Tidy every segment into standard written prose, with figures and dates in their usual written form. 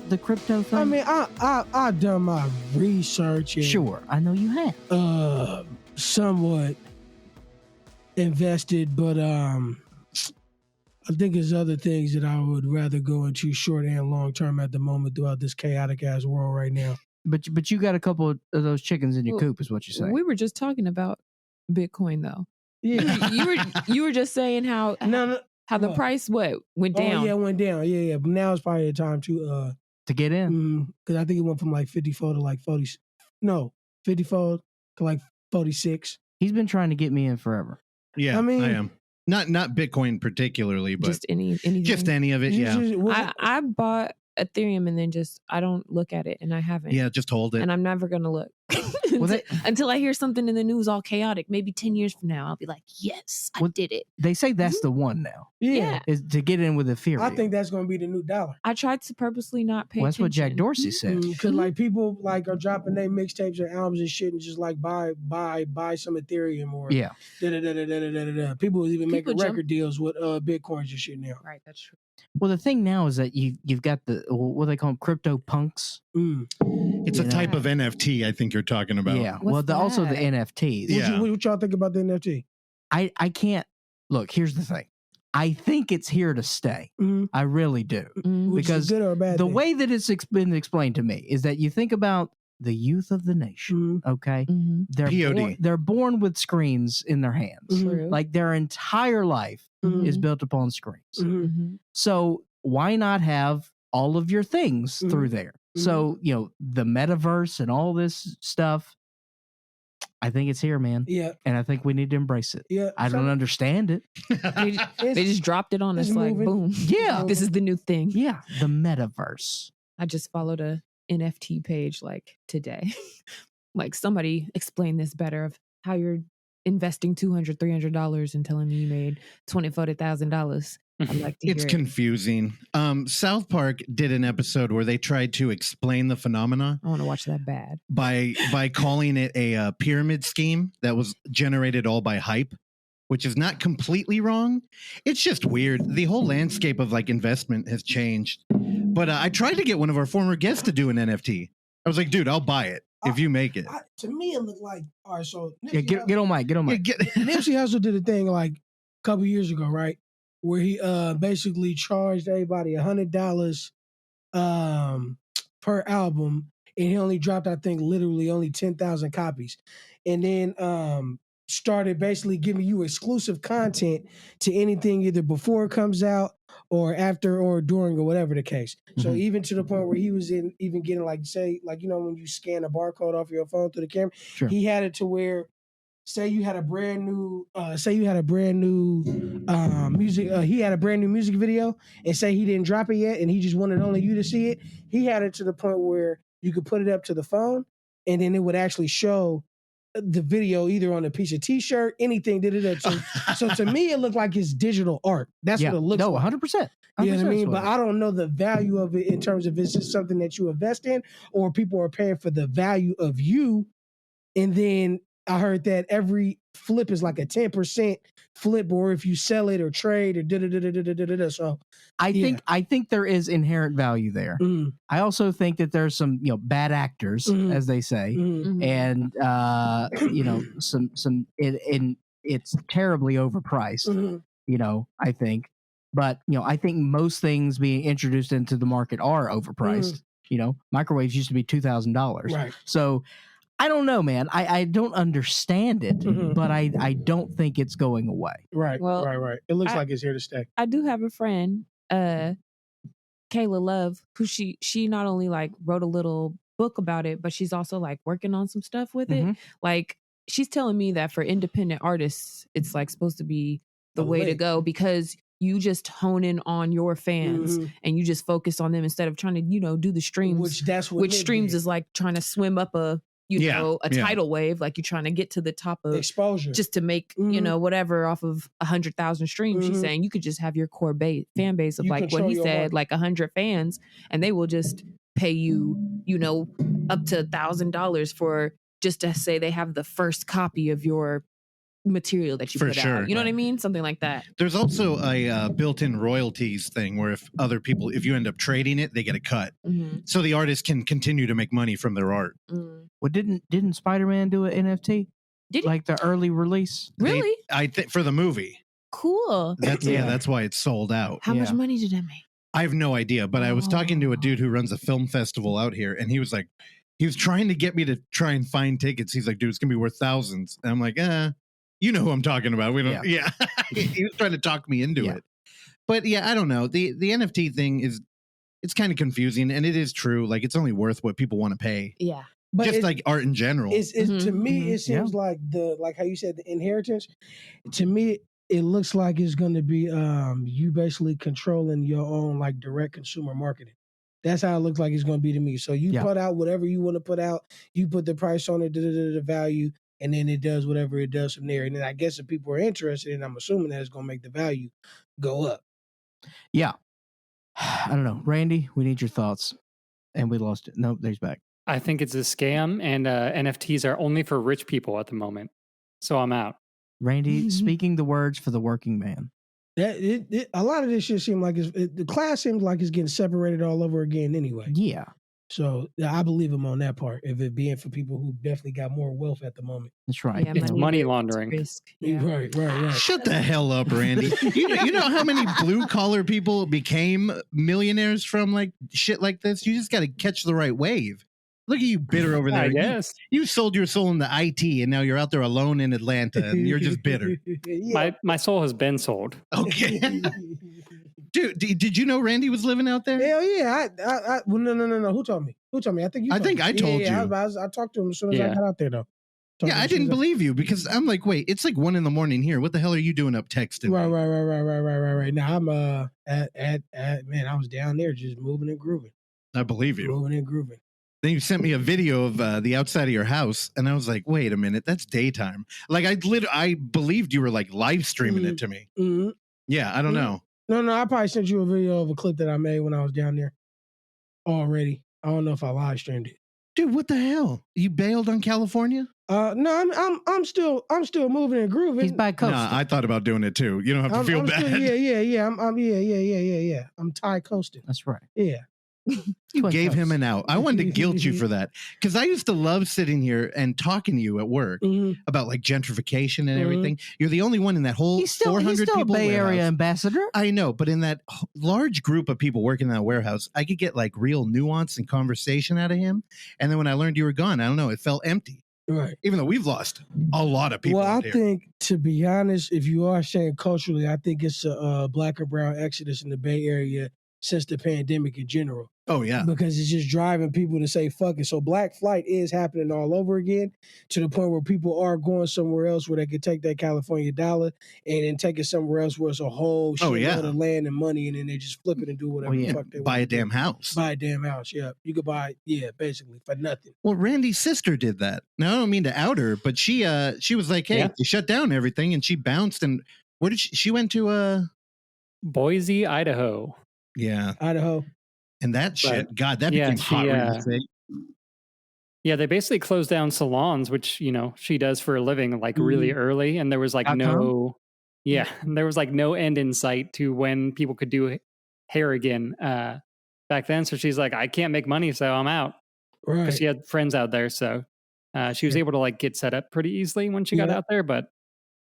the crypto thing? I mean, I done my research. And, sure, I know you have. Somewhat invested, but I think there's other things that I would rather go into short and long term at the moment throughout this chaotic ass world right now. But you got a couple of those chickens in your coop, is what you're saying. We were just talking about Bitcoin, though. Yeah, you were just saying how the price went down. Oh yeah, it went down. Yeah. But now it's probably the time to get in, because I think it went from like 54 to like 40. No, 54 to like 46. He's been trying to get me in forever. Yeah, I mean, I am. Not Bitcoin particularly, but just anything. Just any of it. Yeah, I bought Ethereum and then I don't look at it, and I haven't. Yeah, just hold it. And I'm never gonna look until I hear something in the news all chaotic. Maybe 10 years from now, I'll be like, yes, I did it. They say that's the one now. Yeah. Is to get in with Ethereum. I think that's going to be the new dollar. I tried to purposely not pay attention. That's what Jack Dorsey said. Because like people like are dropping their mixtapes or albums and shit and just like buy some Ethereum or People was even making record deals with Bitcoins and shit now. Right, that's true. Well, the thing now is that you've got what they call them, crypto punks. It's a type of NFT I think you're talking about. Yeah. Also the NFTs. Yeah. What y'all think about the NFT? I can't look. Here's the thing. I think it's here to stay. I really do. Because good or a bad the thing? way that it's been explained to me is that you think about the youth of the nation. Okay, they're born with screens in their hands. Like their entire life is built upon screens. So why not have all of your things through there? So, the metaverse and all this stuff, I think it's here, man. Yeah. And I think we need to embrace it. Yeah. I don't understand it. They just dropped it on us like, boom. Yeah. This is the new thing. Yeah. The metaverse. I just followed a NFT page like today. Like somebody explain this better of how you're investing $200, $300 and telling me you made $20,000, $40,000. I'd like to hear It's it. confusing. South Park did an episode where they tried to explain the phenomena. I want to watch that bad. By calling it a pyramid scheme that was generated all by hype, which is not completely wrong. It's just weird. The whole landscape of like investment has changed. But I tried to get one of our former guests to do an NFT. I was like, dude, I'll buy it if you make it. To me, it looked like, all right, so get on mic. Nipsey Hussle did a thing like a couple years ago, right? Where he basically charged everybody $100 per album, and he only dropped, I think, literally only 10,000 copies, and then started basically giving you exclusive content to anything either before it comes out or after or during or whatever the case. So even to the point where he was even getting like, say, like, when you scan a barcode off your phone through the camera, he had it to where, say you had a brand new music, he had a brand new music video, and say he didn't drop it yet, and he just wanted only you to see it. He had it to the point where you could put it up to the phone, and then it would actually show the video either on a piece of T-shirt, anything. So to me, it looked like it's digital art. That's what it looks like. 100%. You know what I mean? But I don't know the value of it in terms of it's just something that you invest in, or people are paying for the value of you, and then I heard that every flip is like a 10% flip, or if you sell it or trade or da-da-da-da-da-da-da. So I think there is inherent value there. I also think that there's some, bad actors, as they say, and it's terribly overpriced. I think, but I think most things being introduced into the market are overpriced. Microwaves used to be $2,000, right? So I don't know, man. I don't understand it, but I don't think it's going away. Right, well, right. It looks like it's here to stay. I do have a friend, Kayla Love, who she not only like wrote a little book about it, but she's also like working on some stuff with it. Like she's telling me that for independent artists, it's like supposed to be the way to go, because you just hone in on your fans and you just focus on them instead of trying to, do the streams. Which streams is like trying to swim up a tidal wave, like you're trying to get to the top of exposure just to make whatever off of 100,000 streams. She's saying you could just have your core fan base of like what he said, like 100 fans, and they will just pay you, up to $1,000 for just to say they have the first copy of your material that you For put sure. out. You know what I mean? Something like that. There's also a built-in royalties thing where if you end up trading it, they get a cut. Mm-hmm. So the artist can continue to make money from their art. Mm. Well, didn't Spider-Man do an NFT? Did he? Like the early release? Really? I think for the movie. Cool. That's why it's sold out. How much money did that make? I have no idea, but I was talking to a dude who runs a film festival out here, and he was like, he was trying to get me to try and find tickets. He's like, dude, it's gonna be worth thousands. And I'm like, you know who I'm talking about. We don't. Yeah. He was trying to talk me into it. But yeah, I don't know. The NFT thing it's kind of confusing, and it is true. Like, it's only worth what people want to pay. Yeah. But just like art in general. To me, it seems like how you said, the inheritance. To me, it looks like it's going to be you basically controlling your own like direct consumer marketing. That's how it looks like it's going to be to me. So you put out whatever you want to put out. You put the price on it, the value, and then it does whatever it does from there. And then I guess if people are interested, and I'm assuming that it's going to make the value go up. Yeah. I don't know. Randy, we need your thoughts. And we lost it. Nope, there's back. I think it's a scam, and NFTs are only for rich people at the moment. So I'm out. Randy, speaking the words for the working man. A lot of this shit seems like the class seems like it's getting separated all over again anyway. Yeah. So I believe him on that part. If it being for people who definitely got more wealth at the moment. That's right. Yeah, it's money laundering. Right. Shut the hell up, Randy. you know how many blue collar people became millionaires from like shit like this? You just got to catch the right wave. Look at you bitter over there. I guess. You sold your soul into IT, and now you're out there alone in Atlanta, and you're just bitter. My soul has been sold. Okay. Dude, did you know Randy was living out there? Hell yeah. No. Who told me? I think I told you. I talked to him as soon as I got out there, though. I didn't believe you because I'm like, wait, it's like 1 a.m. here. What the hell are you doing up texting? Right. Now I'm man, I was down there just moving and grooving. I believe you. Moving and grooving. Then you sent me a video of the outside of your house, and I was like, wait a minute, that's daytime. Like I believed you were like live streaming it to me. Mm-hmm. Yeah, I don't know. No, I probably sent you a video of a clip that I made when I was down there already. I don't know if I live streamed it. Dude, what the hell? You bailed on California? No, I'm still moving and grooving. He's by coast. Nah, I thought about doing it too. You don't have to feel bad. I'm Tae coasting. That's right. Yeah. You gave him an out. I wanted to guilt you for that because I used to love sitting here and talking to you at work about like gentrification and everything. You're the only one in that whole 400 people Bay warehouse. Area ambassador. I know, but in that large group of people working in that warehouse, I could get like real nuance and conversation out of him. And then when I learned you were gone, I don't know, it felt empty. Right. Even though we've lost a lot of people. Well, I think, to be honest, if you are saying culturally, I think it's a black and brown exodus in the Bay Area since the pandemic in general. Oh, yeah. Because it's just driving people to say, fuck it. So black flight is happening all over again to the point where people are going somewhere else where they could take that California dollar and then take it somewhere else where it's a whole shitload of land and money, and then they just flip it and do whatever the fuck they want. Buy a damn house. Buy a damn house, yeah. You could buy, basically for nothing. Well, Randy's sister did that. Now, I don't mean to out her, but she was like, hey, you shut down everything, and she bounced. And where did she went to? Boise, Idaho. Yeah. Idaho. And that shit, God, that became hot. Yeah, they basically closed down salons, which, she does for a living, like really early. And there was like no end in sight to when people could do hair again back then. So she's like, I can't make money, so I'm out. Right. Because she had friends out there. So she was able to like get set up pretty easily when she got out there. But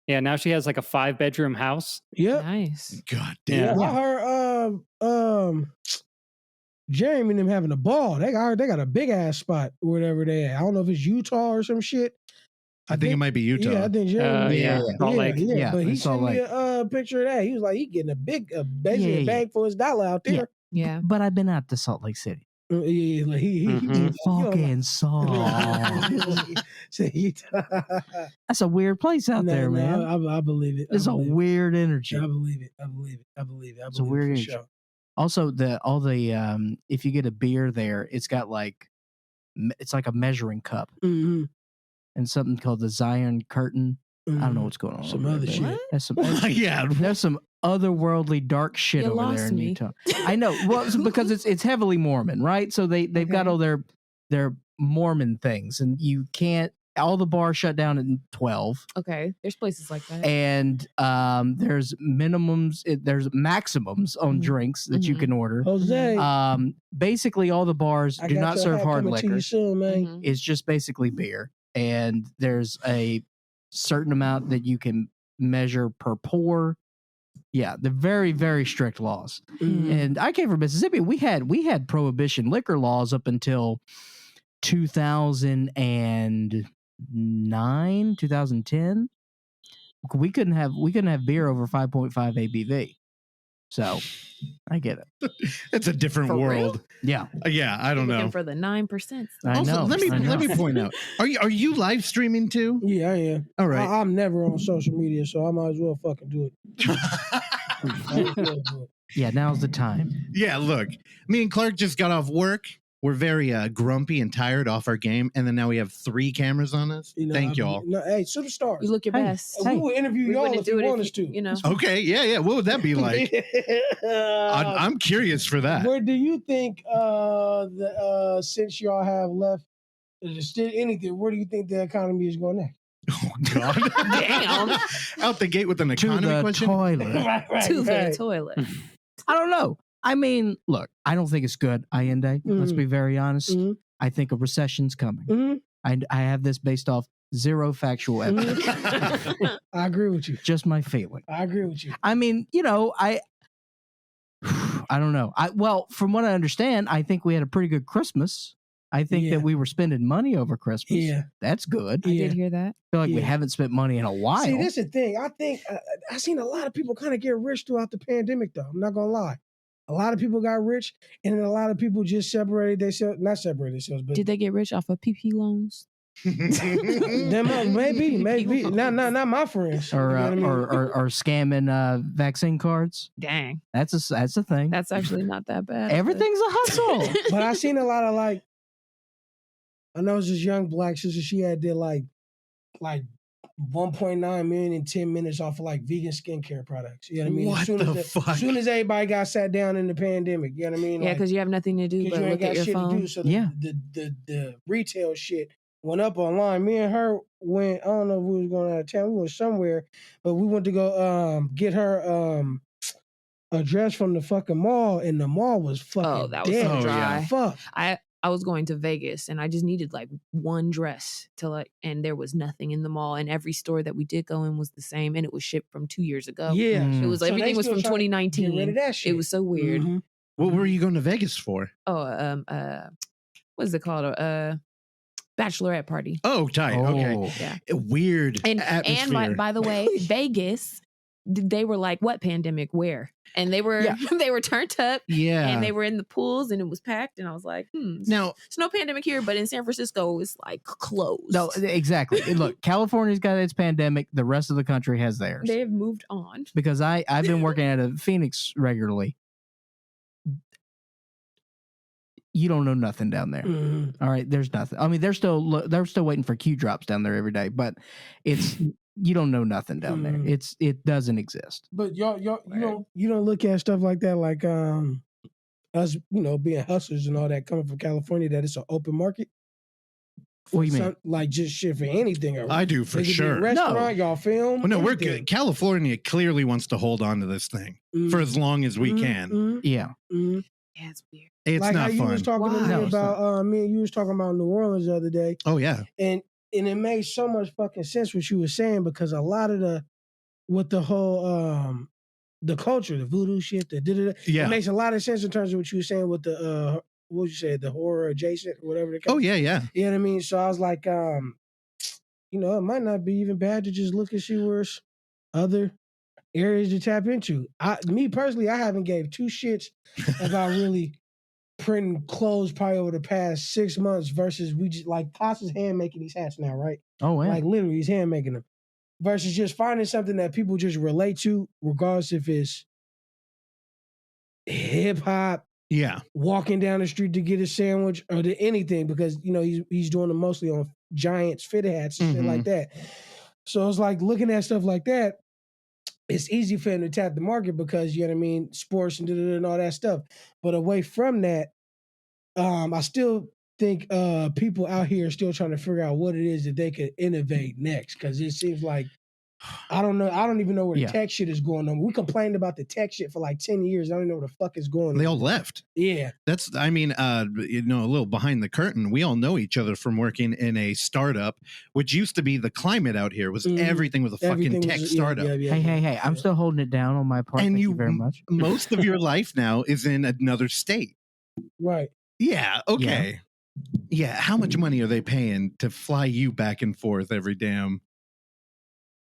yeah, now she has like a 5-bedroom house. Yep. Nice. God damn. Yeah. I heard Jeremy and them having a ball. They got a big ass spot wherever they at. I don't know if it's Utah or some shit. I think it might be Utah. Yeah, I think Jeremy. Salt Lake. Yeah, but he sent me a picture of that. He was like, he getting a bang for his dollar out there. Yeah. But I've been out to Salt Lake City. Yeah, like he fucking salt. That's a weird place out there, man. I believe it. It's a weird energy. I believe it. It's a weird energy. Sure. Also, if you get a beer there, it's got it's like a measuring cup and something called the Zion Curtain. I don't know what's going on. Some other shit. There's some otherworldly dark shit over there in Utah. I know. Well, it's because it's heavily Mormon, right? So they've got all their Mormon things, and you can't all the bars shut down at 12. Okay, there's places like that. And there's there's maximums on drinks that you can order. Jose. Basically, all the bars do not serve hard liquor. Soon, it's just basically beer. And there's a certain amount that you can measure per pour. Yeah, they're very, very strict laws. And I came from Mississippi. We had prohibition liquor laws up until 2009, 2010. We couldn't have beer over 5.5 ABV. So I get it. It's a different world. Yeah. Yeah, I don't know. For the 9%. I know. Let me point out. Are you live streaming too? Yeah, I am. All right. I'm never on social media, so I might as well fucking do it. Yeah, now's the time. Yeah, look, me and Clark just got off work. We're very grumpy and tired off our game, and then now we have 3 cameras on us. Thank y'all. No, hey, superstars. You look your best. We will interview y'all if you want us to. You know. Okay, yeah. What would that be like? I'm curious for that. Where do you think, since y'all have left anything, where do you think the economy is going next? Oh God! Damn! Out the gate with an economy question. Toilet. To the toilet. I don't know. I mean, look, I don't think it's good. Allende. Let's be very honest. I think a recession's coming. I have this based off zero factual evidence. I agree with you. Just my feeling. I agree with you. I mean, I don't know. Well, from what I understand, I think we had a pretty good Christmas. I think that we were spending money over Christmas. Yeah. That's good. I did hear that. I feel like we haven't spent money in a while. See, this is the thing. I think I've seen a lot of people kind of get rich throughout the pandemic, though. I'm not going to lie. A lot of people got rich, and then a lot of people just not separated themselves. But did they get rich off of PP loans? maybe. Not my friends. Or scamming vaccine cards. Dang. That's a thing. That's actually not that bad. Everything's a hustle. But I seen a lot of I know it's this young black sister. She did like 1.9 million in 10 minutes off of vegan skincare products. You know what I mean? What the fuck? As soon as everybody got sat down in the pandemic, you know what I mean? Yeah, because you have nothing to do but look at your phone. To do, so the retail shit went up online. Me and her went, I don't know if we was going out of town. We went somewhere, but we went to go get her a dress from the fucking mall, and the mall was fucking that was dead. so dry. Fuck. I was going to Vegas and I just needed one dress and there was nothing in the mall, and every store that we did go in was the same, and it was shipped from 2 years ago. Yeah. It was everything was from 2019. Get rid of that shit. It was so weird. Mm-hmm. What were you going to Vegas for? Oh, what is it called? Bachelorette party. Oh, tight. Okay. Yeah. Weird atmosphere. And by the way, Vegas, they were like, what pandemic? Where? And they were they were turned up. Yeah. And they were in the pools and it was packed. And I was like, now there's no pandemic here, but in San Francisco it's closed. No, exactly. Look, California's got its pandemic. The rest of the country has theirs. They have moved on. Because I've been working at a Phoenix regularly. You don't know nothing down there. Mm-hmm. All right, there's nothing. I mean, they're still waiting for Q drops down there every day, but you don't know nothing down there. It doesn't exist. But you don't look at stuff like that, like us, being hustlers and all that, coming from California, that it's an open market. What do you mean? Like just shit for anything. I do for sure. Restaurant, y'all film. Well, no, we're good. California clearly wants to hold on to this thing for as long as we can. Yeah. Yeah, it's weird. It's like not how you fun. was talking to me about me and you was talking about New Orleans the other day. Oh yeah. And it made so much fucking sense what you were saying, because a lot of the whole the culture, the voodoo shit, it makes a lot of sense in terms of what you were saying with the what would you say, the horror adjacent, whatever the case. Oh yeah. You know what I mean? So I was like, it might not be even bad to just look and see where's other areas to tap into. Me personally, I haven't gave two shits about really printing clothes probably over the past 6 months versus we just like Costa's hand making these hats now, right? Oh yeah. Like literally he's hand making them. Versus just finding something that people just relate to, regardless if it's hip hop, walking down the street to get a sandwich, or to anything, because he's doing them mostly on Giants fitted hats and shit like that. So it's like looking at stuff like that, it's easy for him to tap the market because, you know what I mean, sports and all that stuff. But away from that, I still think people out here are still trying to figure out what it is that they could innovate next, because it seems like I don't know. I don't even know where the tech shit is going on. We complained about the tech shit for like 10 years. I don't know where the fuck is going on. They all left. Yeah. That's, I mean, a little behind the curtain. We all know each other from working in a startup, which used to be the climate out here was everything was a fucking tech startup. Hey. I'm still holding it down on my part. Thank you very much. Most of your life now is in another state. Right. Yeah. Okay. Yeah. How much money are they paying to fly you back and forth every damn?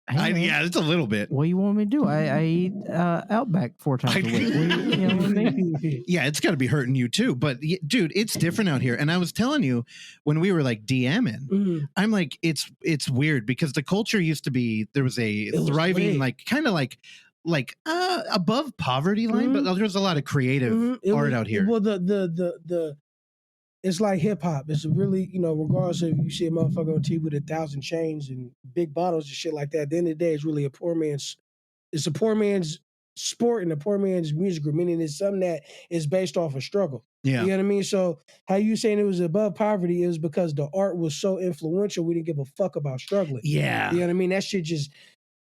It's a little bit. What do you want me to do? I eat Outback 4 times a week. You know what I mean? Yeah, it's got to be hurting you too. But dude, it's different out here. And I was telling you when we were like DMing, I'm like, it's weird because the culture used to be there was a thriving like kind of like above poverty line, but there's a lot of creative art out here. Well, the it's like hip hop. It's really, regardless of you see a motherfucker on TV with 1,000 chains and big bottles and shit like that, at the end of the day, it's really a poor man's sport and a poor man's music group, meaning it's something that is based off of struggle. Yeah. You know what I mean? So how you saying it was above poverty is because the art was so influential, we didn't give a fuck about struggling. Yeah. You know what I mean? That shit just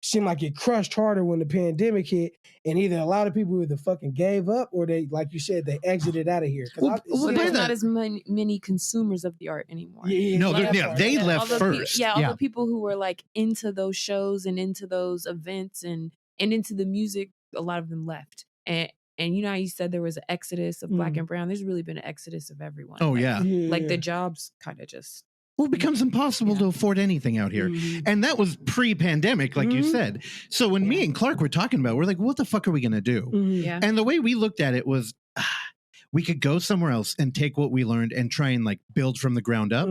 seemed like it crushed harder when the pandemic hit, and either a lot of people either fucking gave up or they, like you said, they exited out of here. There's not as many consumers of the art anymore. They left first. All the people who were like into those shows and into those events and into the music, a lot of them left. And you know how you said there was an exodus of black and brown? There's really been an exodus of everyone. Oh, like the jobs kind of just... Well, it becomes impossible to afford anything out here. And that was pre-pandemic, like you said. So when me and Clark were talking about it, we're like, what the fuck are we going to do? And the way we looked at it was we could go somewhere else and take what we learned and try and like build from the ground up.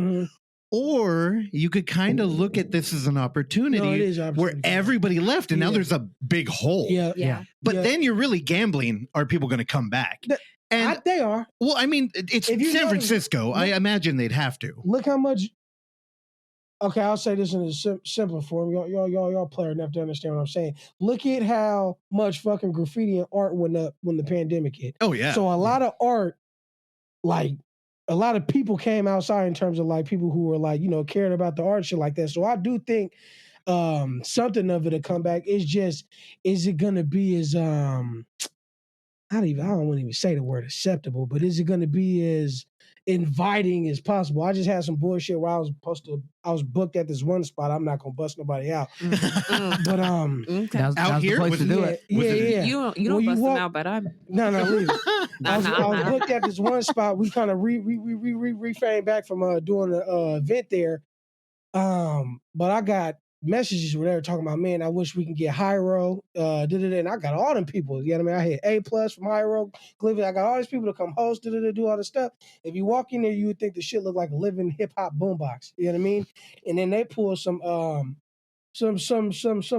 Or you could kind of look at this as an opportunity where everybody left and now there's a big hole. But then you're really gambling. Are people going to come back? And they are. Well, I mean, it's San Francisco. I imagine they'd have to. Look how much. Okay, I'll say this in a simpler form. Y'all player enough to understand what I'm saying. Look at how much fucking graffiti and art went up when the pandemic hit. Oh yeah. So a lot of art, like a lot of people came outside in terms of like people who were like caring about the art shit like that. So I do think something of it to come back. It's just, is it gonna be as I don't want to even say the word acceptable, but is it going to be as inviting as possible? I just had some bullshit where I was booked at this one spot. I'm not going to bust nobody out. But out here to do it. Yeah. You don't bust them out, but I'm no, leave it. I was booked at this one spot. We kind of reframed back from doing an event there. But I got messages where they were talking about, man, I wish we can get Hyro, and I got all them people. You know what I mean? I had A+ from Hyro, Clifford. I got all these people to come host, do all this stuff. If you walk in there, you would think the shit looked like a living hip hop boombox. You know what I mean? And then they pull some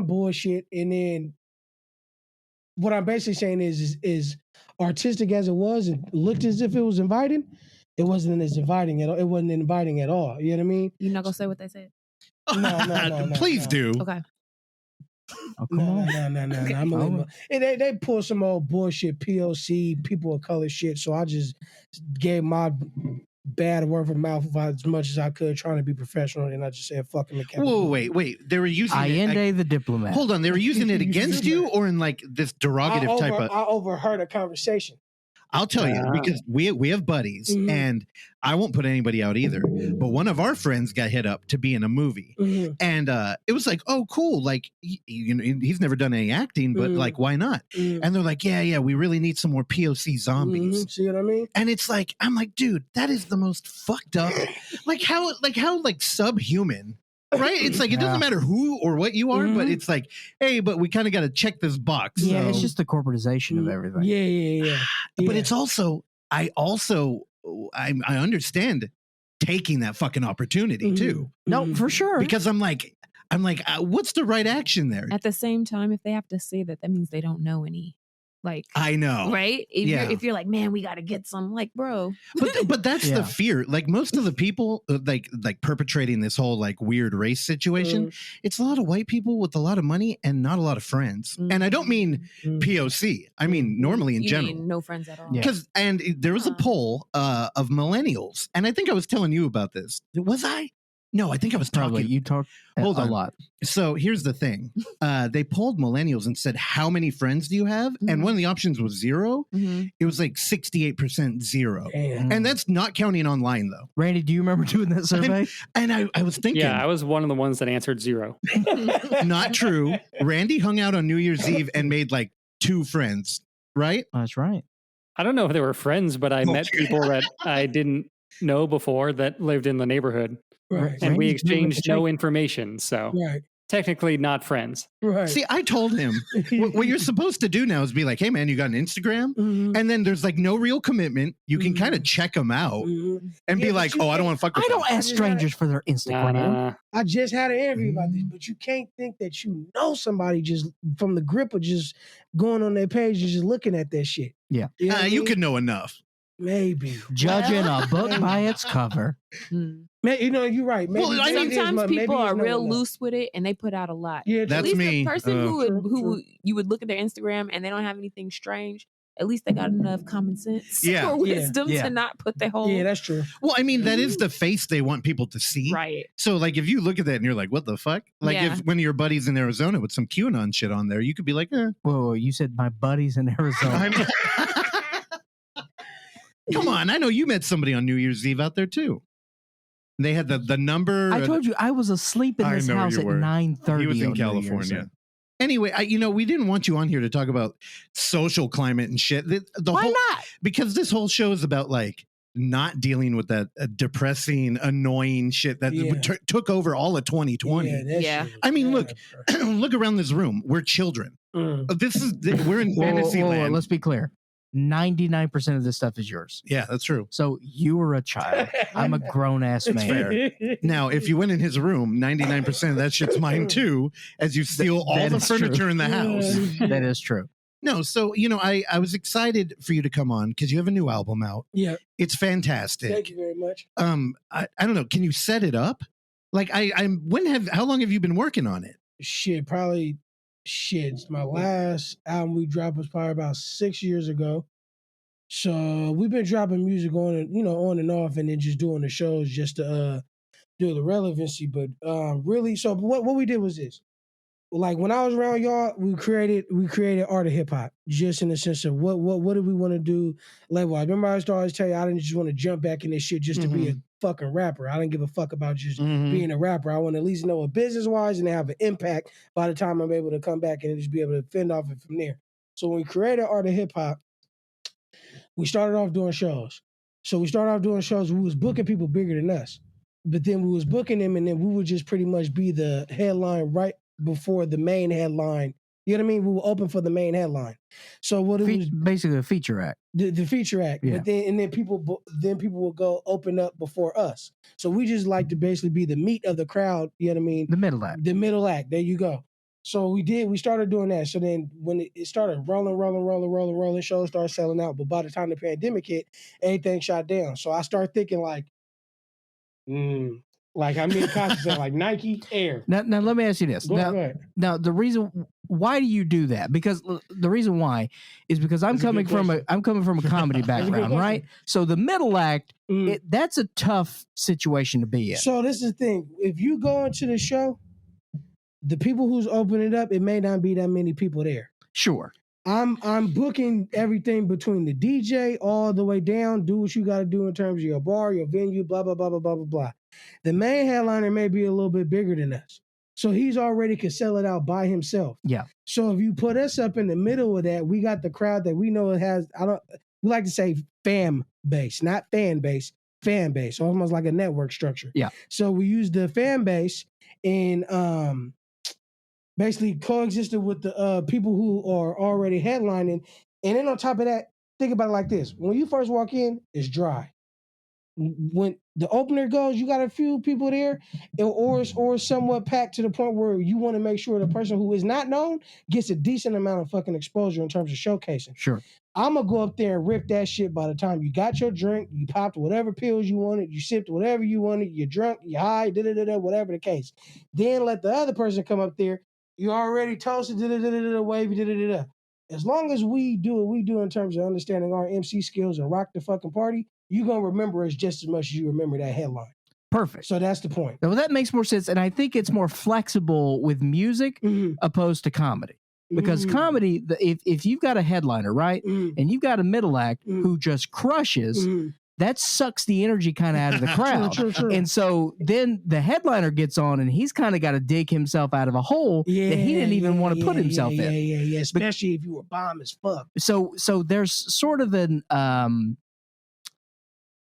bullshit. And then what I'm basically saying is artistic as it was, and looked as if it was inviting. It wasn't as inviting at all. It wasn't inviting at all. You know what I mean? You're not gonna say what they said. No. Please do. Okay. Oh, come on. No. Okay. They pull some old bullshit POC, people of color shit. So I just gave my bad word of mouth as much as I could, trying to be professional, and I just said "fuck him." Whoa, wait. They were using Allende the diplomat. Hold on, they were using it against you, or in like this derogative type of. I overheard a conversation. I'll tell you, because we have buddies, and I won't put anybody out either. But one of our friends got hit up to be in a movie, and it was like, oh, cool. Like, he's never done any acting, but like, why not? And they're like, yeah, we really need some more POC zombies. See what I mean? And it's like, I'm like, dude, that is the most fucked up, how subhuman. Right? It's like, it doesn't matter who or what you are, but it's like, hey, but we kind of got to check this box. Yeah, it's just the corporatization of everything. Yeah. But it's also, I understand taking that fucking opportunity too. No, for sure. Because I'm like, what's the right action there? At the same time, if they have to say that, that means they don't know any. Like, I know, right? If you're like, man, we got to get some, like, bro. But that's the fear. Like most of the people like perpetrating this whole like weird race situation, it's a lot of white people with a lot of money and not a lot of friends. And I don't mean POC. I mean normally in general. Mean no friends at all. Because and there was a poll of millennials, and I think I was telling you about this. Was I? No, I think I was talking. Probably. You talk a lot. So here's the thing. They polled millennials and said, how many friends do you have? And one of the options was 0. It was like 68% 0. Damn. And that's not counting online, though. Randy, do you remember doing that survey? And I was thinking. Yeah, I was one of the ones that answered 0. Not true. Randy hung out on New Year's Eve and made like 2 friends, right? That's right. I don't know if they were friends, but I met people that I didn't know before that lived in the neighborhood. Right. And we exchanged no information. So technically not friends. Right. See, I told him what you're supposed to do now is be like, hey, man, you got an Instagram? And then there's like no real commitment. You can kind of check them out and be like, oh, I don't want to fuck with them. I don't ask strangers for their Instagram. I just had an interview about this, but you can't think that you know somebody just from the grip of just going on their page and just looking at that shit. Yeah. You know you could know enough. Maybe. Judging a book by its cover. Man, you know, you're right. Maybe, sometimes people are real loose with it and they put out a lot. Yeah, that's at least me. The person who you would look at their Instagram and they don't have anything strange, at least they got enough common sense or wisdom to not put their whole... Yeah, that's true. Well, I mean, that is the face they want people to see. Right. So, like, if you look at that and you're like, what the fuck? Like, if one of your buddies in Arizona with some QAnon shit on there, you could be like, Whoa, you said my buddies in Arizona. Come on, I know you met somebody on New Year's Eve out there, too. They had the number. I told you I was asleep in this house at 9:30. He was in California. Anyway, we didn't want you on here to talk about social climate and shit. Why not? Because this whole show is about like not dealing with that depressing, annoying shit that took over all of 2020. I mean, look around this room. We're children. We're in fantasy land. Let's be clear. 99% of this stuff is yours. Yeah, that's true. So you were a child. I'm a grown-ass man. Fair. Now, if you went in his room, 99% of that shit's mine too, as you steal all the furniture in the house. That is true. No, so, you know, I was excited for you to come on because you have a new album out. Yeah. It's fantastic. Thank you very much. I don't know. Can you set it up? Like, how long have you been working on it? My last album we dropped was probably about 6 years ago. So we've been dropping music on and off, and then just doing the shows just to do the relevancy. But really, so what we did was this. Like when I was around y'all, we created art of hip hop, just in the sense of what did we want to do level. I remember I used to always tell you I didn't just want to jump back in this shit just to be a fucking rapper. I didn't give a fuck about just being a rapper. I want to at least know it business wise and have an impact by the time I'm able to come back and just be able to fend off it from there. So when we created art of hip hop, we started off doing shows. So we started off doing shows. We was booking people bigger than us, but then we was booking them, and then we would just pretty much be the headline right before the main headline. You know what I mean? We were open for the main headline. So what it was basically a feature act. The feature act. Yeah. But then people will go open up before us. So we just like to basically be the meat of the crowd. You know what I mean? The middle act. The middle act. There you go. So we started doing that. So then when it started rolling, shows started selling out. But by the time the pandemic hit, everything shot down. So I started thinking like I mean, constantly like Nike Air. Now let me ask you this. Now the reason why do you do that? Because the reason why is because I'm coming from a comedy background, right? So the middle act, that's a tough situation to be in. So this is the thing: if you go into the show, the people who's opening it up, it may not be that many people there. Sure. I'm booking everything between the DJ all the way down. Do what you got to do in terms of your bar, your venue, blah blah blah blah blah blah blah. The main headliner may be a little bit bigger than us, so he's already could sell it out by himself. Yeah. So if you put us up in the middle of that, we got the crowd that we know it has. We like to say fam base, not fan base, fan base, almost like a network structure. Yeah. So we use the fan base and basically coexisted with the people who are already headlining. And then on top of that, think about it like this. When you first walk in, it's dry. When the opener goes, you got a few people there, or somewhat packed to the point where you want to make sure the person who is not known gets a decent amount of fucking exposure in terms of showcasing. Sure. I'm going to go up there and rip that shit by the time you got your drink, you popped whatever pills you wanted, you sipped whatever you wanted, you're drunk, you're high, whatever the case. Then let the other person come up there, you already toasted, wavy, As long as we do what we do in terms of understanding our MC skills and rock the fucking party, you're going to remember us just as much as you remember that headline. Perfect. So that's the point. Well, that makes more sense. And I think it's more flexible with music opposed to comedy. Because comedy, if you've got a headliner, right, and you've got a middle act who just crushes, that sucks the energy kind of out of the crowd. True. And so then the headliner gets on and he's kind of got to dig himself out of a hole that he didn't even want to put himself in. Yeah. Especially if you were bomb as fuck. So there's sort of an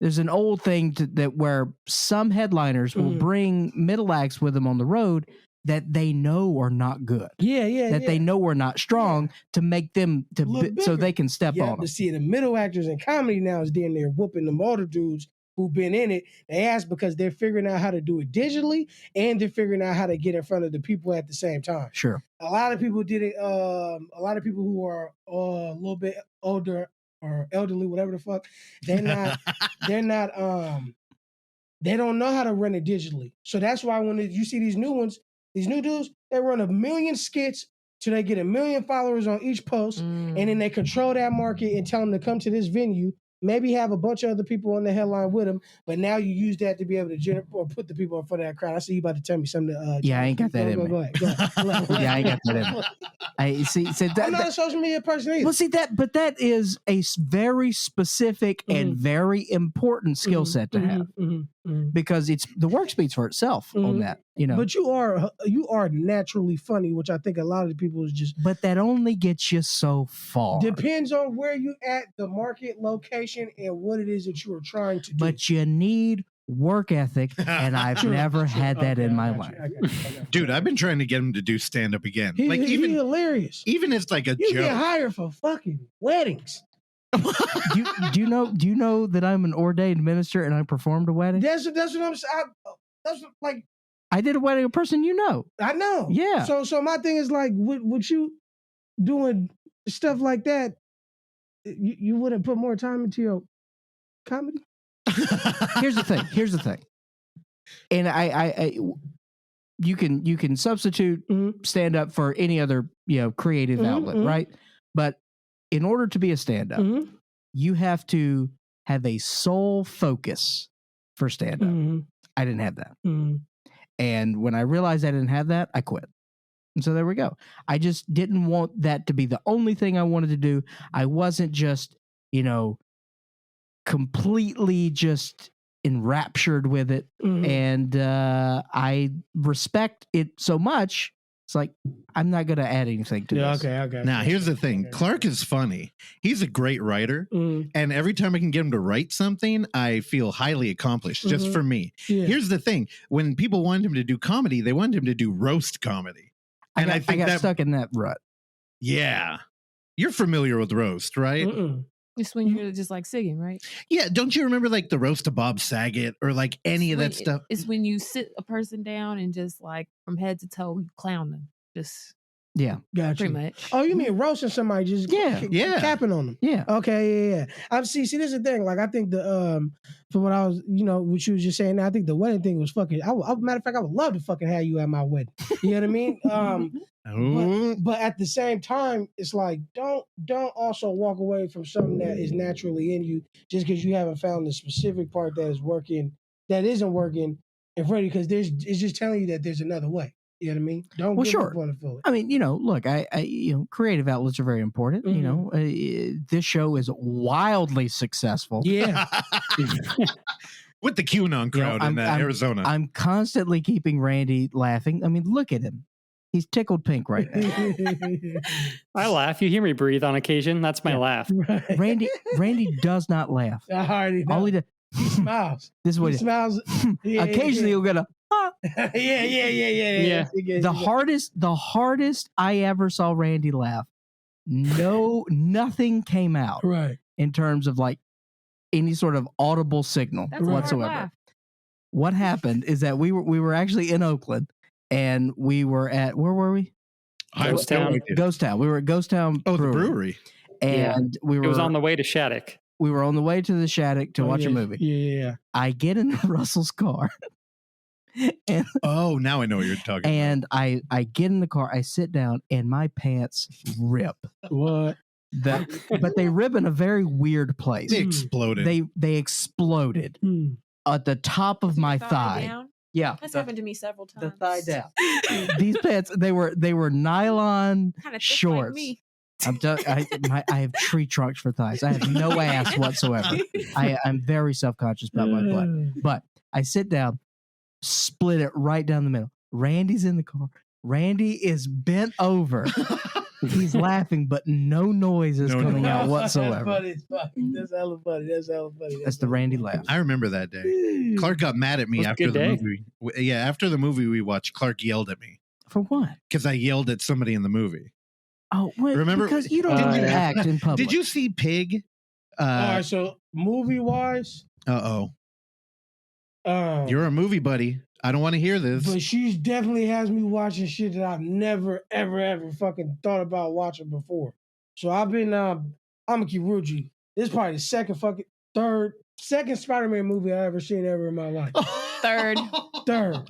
there's an old thing that where some headliners will bring middle acts with them on the road that they know are not good. That they know are not strong to make them so they can step on them. To see the middle actors in comedy now is damn near whooping them older dudes who've been in it. They ask because they're figuring out how to do it digitally and they're figuring out how to get in front of the people at the same time. Sure. A lot of people did it. A lot of people who are a little bit older or elderly, whatever the fuck, they don't know how to run it digitally. So that's why when you see these new dudes, they run 1 million skits till they get 1 million followers on each post, and then they control that market and tell them to come to this venue, maybe have a bunch of other people on the headline with them, but now you use that to be able to put the people in front of that crowd. I see you about to tell me something. I ain't got that in me. Go ahead. Yeah, I ain't got that in me. I'm not a social media person either. Well, see but that is a very specific and very important skill set to have because it's the work speaks for itself on that. But you are naturally funny, which I think a lot of the people is just. But that only gets you so far. Depends on where you at, the market location, and what it is that you are trying to do. But you need work ethic, and I've never had that in my life. Dude, I've been trying to get him to do stand up again. He's hilarious. Even if it's like a you joke. Get hired for fucking weddings. do you know that I'm an ordained minister and I performed a wedding? That's what I'm saying. I did a wedding of a person you know. I know. Yeah. So my thing is like, would you doing stuff like that? You wouldn't put more time into your comedy? Here's the thing. And I you can substitute stand up for any other creative outlet, right? But in order to be a stand up, you have to have a sole focus for stand up. I didn't have that. And when I realized I didn't have that, I quit. And so there we go. I just didn't want that to be the only thing I wanted to do. I wasn't just, completely just enraptured with it. And I respect it so much. It's like, I'm not going to add anything to this. Okay. Now, here's the thing. Clark is funny. He's a great writer. And every time I can get him to write something, I feel highly accomplished, just for me. Yeah. Here's the thing. When people wanted him to do comedy, they wanted him to do roast comedy. And I got stuck in that rut. Yeah. You're familiar with roast, right? It's when you're just like singing, right? Yeah. Don't you remember like the roast of Bob Saget or like any of that stuff? It's when you sit a person down and just like from head to toe, you clown them. Just gotcha. Pretty much. Oh, you mean roasting somebody? Just capping on them? Yeah. Okay. Yeah. I'm see. This is the thing. Like I think the for what I was, what you was just saying. I think the wedding thing was fucking. Matter of fact, I would love to fucking have you at my wedding. You know what I mean? But at the same time, it's like don't also walk away from something that is naturally in you just because you haven't found the specific part that isn't working in front of you because it's just telling you that there's another way. You know what I mean? Don't give up on it fully. I mean, look, I creative outlets are very important. This show is wildly successful. Yeah. With the QAnon crowd in Arizona. I'm constantly keeping Randy laughing. I mean, look at him. He's tickled pink right now. I laugh. You hear me breathe on occasion. That's my laugh. Right. Randy does not laugh. I already know. All he does. He smiles. This is what he smiles. Occasionally he'll get a Yeah. The hardest I ever saw Randy laugh. Nothing came out right in terms of like any sort of audible signal That's whatsoever. A hard laugh. what happened is that we were actually in Oakland, and we were at, where were we? Ghost Town. Ghost Town. We were at Ghost Town. Oh, the brewery. And we were. It was on the way to Shattuck. We were on the way to the Shattuck to watch a movie. Yeah. I get in Russell's car. And, now I know what you're talking about. And I get in the car, I sit down, and my pants rip. What? But they rip in a very weird place. They exploded. They exploded at the top of my thigh. Down? Yeah, that's happened to me several times. The thigh down. These pants, they were nylon shorts. Like me. I have tree trunks for thighs. I have no ass whatsoever. I'm very self-conscious about my butt. But I sit down, split it right down the middle. Randy's in the car. Randy is bent over. He's laughing, but no noise is coming out whatsoever. That's hella funny. That's the Randy laugh. I remember that day. Clark got mad at me after the movie. Yeah, after the movie we watched, Clark yelled at me. For what? Because I yelled at somebody in the movie. Oh, well, remember? Because you don't act in public. Did you see Pig? All right, so movie-wise... you're a movie buddy. I don't want to hear this. But she definitely has me watching shit that I've never, ever fucking thought about watching before. So I've been, I'm gonna keep real G. This is probably the second Spider-Man movie I ever seen ever in my life. Third.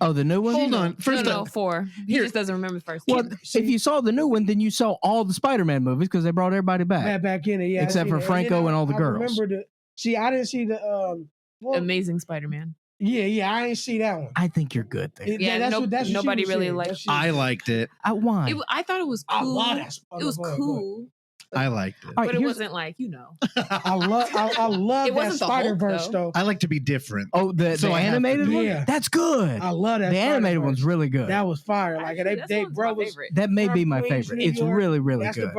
Oh, the new one? Hold on. First no, 4. He just doesn't remember the first. Well, if you saw the new one, then you saw all the Spider-Man movies because they brought everybody back in it, yeah. Except for Franco and all the girls. I didn't see the Amazing Spider-Man. Yeah, I ain't see that one. I think you're good there. That's nobody really liked. I liked it. Why? I thought it was cool. It was cool. I liked it, but it wasn't like I love that Spider-Verse though. I like to be different. Oh, the animated one. Yeah, that's good. I love that. The animated one's really good. That was fire. Like that may be my favorite. It's really, really good.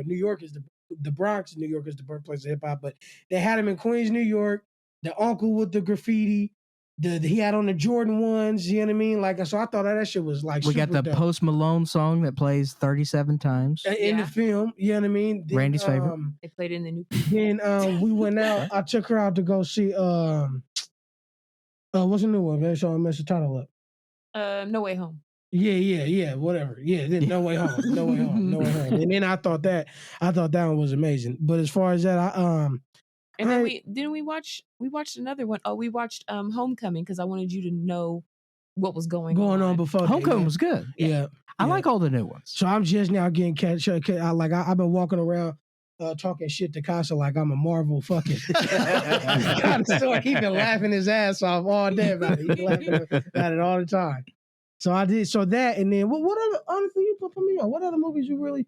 New York is the Bronx. New York is the birthplace of hip hop. But they had him in Queens, New York. The uncle with the graffiti, he had on the Jordan ones, you know what I mean? Like, so I thought that shit was like. We got the dope. Post Malone song that plays 37 times in the film. You know what I mean? Then, Randy's favorite. They played it in the new. Then we went out. I took her out to go see. What's the new one? Man, so I messed the title up. No Way Home. Yeah, whatever. Yeah, then No Way Home. No Way Home. And then I thought that one was amazing. But as far as that, And then we watched another one. Oh, we watched Homecoming because I wanted you to know what was going on before. Homecoming was good. Yeah. I like all the new ones. So I'm just now getting catch. I've been walking around talking shit to Casa like I'm a Marvel fucking. So he been laughing his ass off all day about it. He's laughing about it all the time. So I did that, and then what other? Honestly, you put me on. What other movies you really?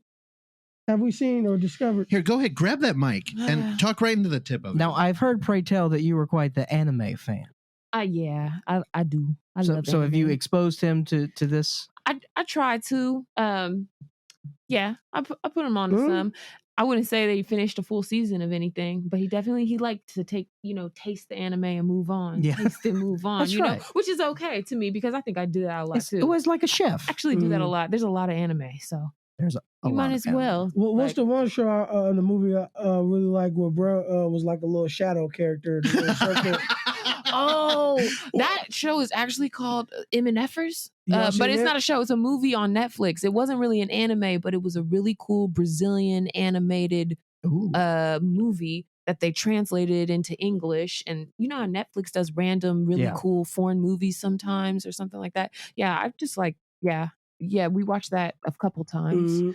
Have we seen or discovered? Here, go ahead, grab that mic and talk right into the tip of it. Now, I've heard, pray tell, that you were quite the anime fan. Yeah, I do. I love so have you exposed him to this? I tried to. Yeah, I put him on to some. I wouldn't say that he finished a full season of anything, but he liked to taste the anime and move on. Yeah. Taste and move on, That's right. which is okay to me because I think I do that a lot too. It was like a chef. Actually do that a lot. There's a lot of anime, so there's a you might as well. What's the one show in the movie I really like where bro was like a little shadow character? Oh, that show is actually called M&F'ers. But it's not a show. It's a movie on Netflix. It wasn't really an anime, but it was a really cool Brazilian animated movie that they translated into English. And you know how Netflix does random, really cool foreign movies sometimes or something like that? Yeah, I just like, we watched that a couple times.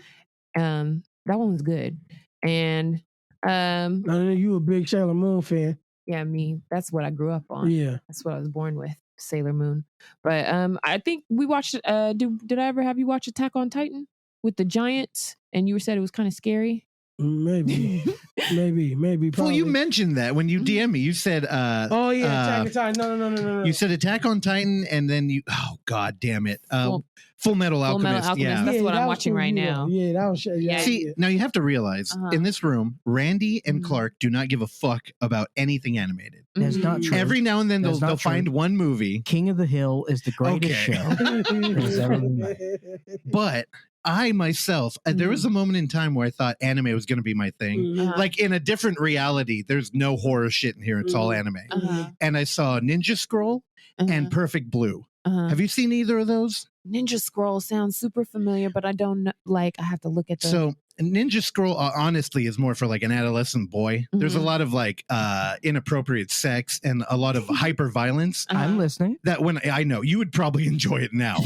That one was good. And I know you a big Sailor Moon fan. Yeah, that's what I grew up on. Yeah. That's what I was born with, Sailor Moon. But I think we watched, did I ever have you watch Attack on Titan with the giants? And you said it was kind of Maybe. Probably. Well, you mentioned that when you DM me. You said, Attack on Titan. No. You said Attack on Titan, and then God damn it. Full Metal Alchemist. Yeah. That's what I'm watching right now. Yeah, that was. See, now you have to realize in this room, Randy and Clark do not give a fuck about anything animated. That's not true. Every now and then they'll find one movie. King of the Hill is the greatest show. But I myself, there was a moment in time where I thought anime was going to be my thing. Like in a different reality, there's no horror shit in here. It's all anime. And I saw Ninja Scroll and Perfect Blue. Have you seen either of those? Ninja Scroll sounds super familiar, but I don't know, like, I have to look at the... So Ninja Scroll honestly is more for like an adolescent boy. There's a lot of like inappropriate sex and a lot of hyper violence. I'm listening. That when I know you would probably enjoy it now.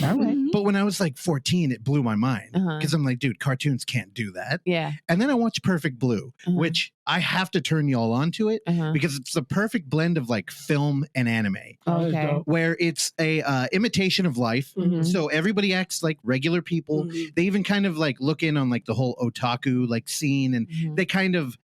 But when I was like 14, it blew my mind because I'm like, dude, cartoons can't do that. Yeah. And then I watched Perfect Blue, which I have to turn y'all onto it because it's the perfect blend of like film and anime. Okay. Where it's a imitation of life. So everybody acts like regular people. They even kind of like look in on like the whole otaku like scene, and they kind of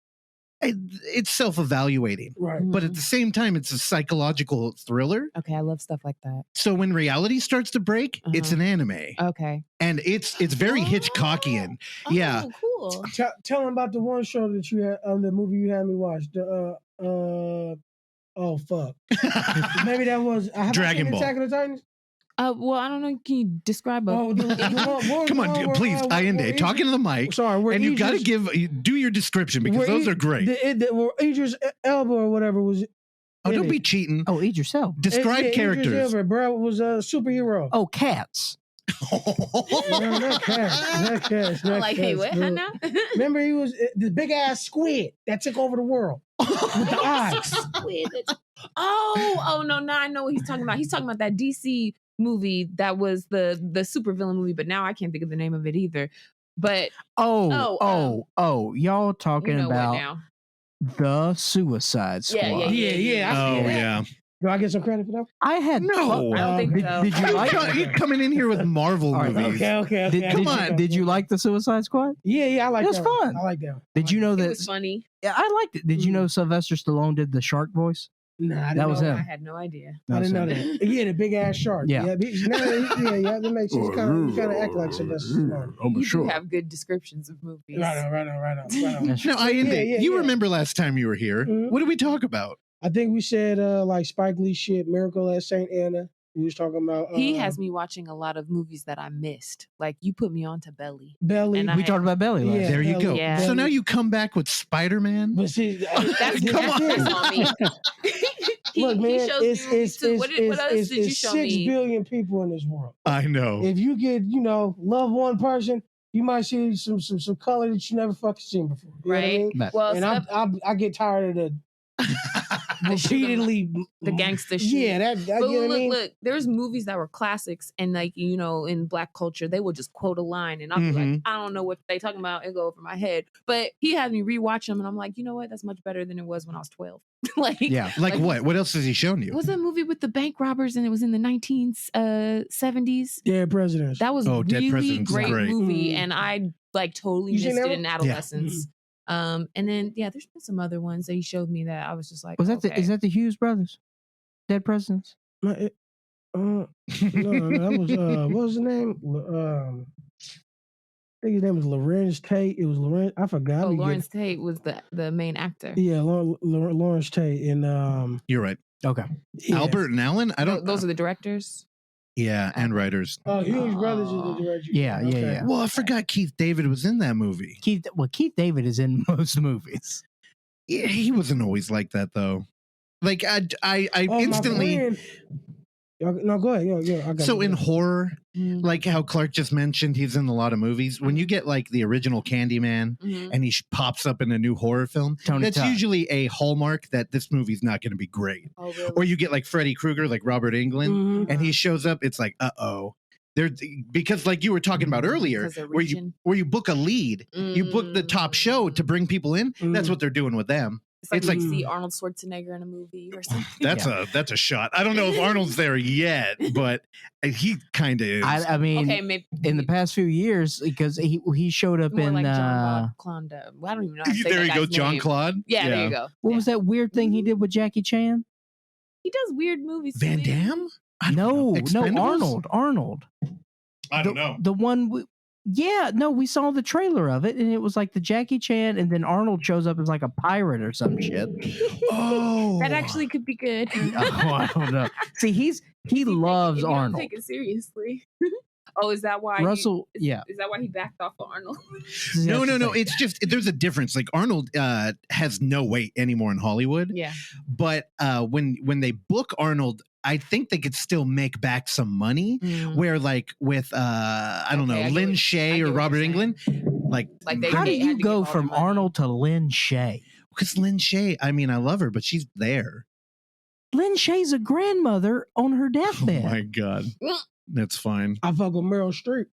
it's self-evaluating, right? But at the same time, it's a psychological thriller. Okay, I love stuff like that. So when reality starts to break, it's an anime. Okay, and it's very Hitchcockian. Yeah, cool. Tell them about the one show that you had the movie you had me watch. The oh fuck, maybe that was Dragon Ball. Attack of the Titans. Well, I don't know. Can you describe a... Come on, please, Ayende, talking to the mic. Sorry, and you got to do your description because those are great. Idris Elba or whatever was... Oh, don't be cheating. Oh, Idris Elba. Describe characters. Idris Elba, bro, was a superhero. Oh, Cats. Not Cats. I'm like, hey, what? Now? Remember, he was the big ass squid that took over the world with the eyes. Oh, no, now I know what he's talking about. He's talking about that DC movie that was the supervillain movie, but now I can't think of the name of it either. But y'all talking about the Suicide Squad? Yeah. Do I get some credit for that? I had no. I don't think so. Did you like you coming in here with Marvel movies? Okay. Come on. Did you like the Suicide Squad? Yeah, I like that. It was fun. I like that. Did you know that? It was funny. Yeah, I liked it. Did you know Sylvester Stallone did the shark voice? Nah, that was him. I had no idea. I didn't know that. Yeah, the big ass shark. Yeah, that makes sense. Kind of act like Sylvester Stallone. You do have good descriptions of movies. Right on. Now, you remember last time you were here? What did we talk about? I think we said like Spike Lee shit, Miracle at St. Anna. We was talking about. He has me watching a lot of movies that I missed. Like you put me on to Belly. And we talked about Belly. Yeah, there you Belly, go. Yeah. So now you come back with Spider-Man. But see, that's on me. Look, man, what else did you show me? 6 billion people in this world. I know. If you get, love one person, you might see some color that you never fucking seen before. You right. know what I mean? Well, and I get tired of the repeatedly the gangster shit. Yeah, look, there's movies that were classics, and like in Black culture, they will just quote a line, and I'll be like, I don't know what they talking about, and go over my head. But he had me rewatch them, and I'm like, you know what? That's much better than it was when I was 12. Like what? What else has he shown you? It was that movie with the bank robbers, and it was in the 1970s. Dead Presidents. That was really great movie, and I like totally missed it in adolescence. Yeah. And then there's been some other ones that he showed me that I was just like, is that the Hughes brothers? Dead Presidents? No, that was what was his name? I think his name was Lawrence Tate. It was Lawrence. I forgot. Oh, Lawrence Tate was the main actor. Yeah, Lawrence Tate and You're right. Okay. Yeah. Albert and Allen. I don't. Those are the directors. Yeah, and writers. Oh, Hughes Brothers is the director. Yeah. Well, I forgot Keith David was in that movie. Keith David is in most movies. Yeah, he wasn't always like that though. Like I instantly. No, go ahead. Yeah, so in horror, like how Clark just mentioned, he's in a lot of movies. When you get like the original Candyman and he pops up in a new horror film, that's usually a hallmark that this movie's not going to be great. Oh, really? Or you get like Freddy Krueger, like Robert Englund, and he shows up. It's like, because like you were talking about earlier, where you book a lead, you book the top show to bring people in. That's what they're doing with them. It's like you see Arnold Schwarzenegger in a movie or something. That's a shot. I don't know if Arnold's there yet, but he kind of is. I mean, maybe in the past few years, because he showed up in like Jean-Claude. I don't even know. There you go, Jean-Claude. Yeah, there you go. What was that weird thing he did with Jackie Chan? He does weird movies. Van Damme? No, Arnold. I don't know. The one. We saw the trailer of it, and it was like the Jackie Chan, and then Arnold shows up as like a pirate or some shit. Oh, that actually could be good. I don't know. See, he loves Arnold. Take it seriously. Oh, is that why Russell? Is that why he backed off of Arnold? No. It's just there's a difference. Like Arnold has no weight anymore in Hollywood. Yeah. But when they book Arnold, I think they could still make back some money. Where like with I don't know, Lynn Shay or Robert Englund, like how do you go from Arnold to Lynn Shay? Because Lynn Shay, I mean, I love her, but she's there. Lynn Shay's a grandmother on her deathbed. Oh my God. That's fine. I fuck with Meryl Streep.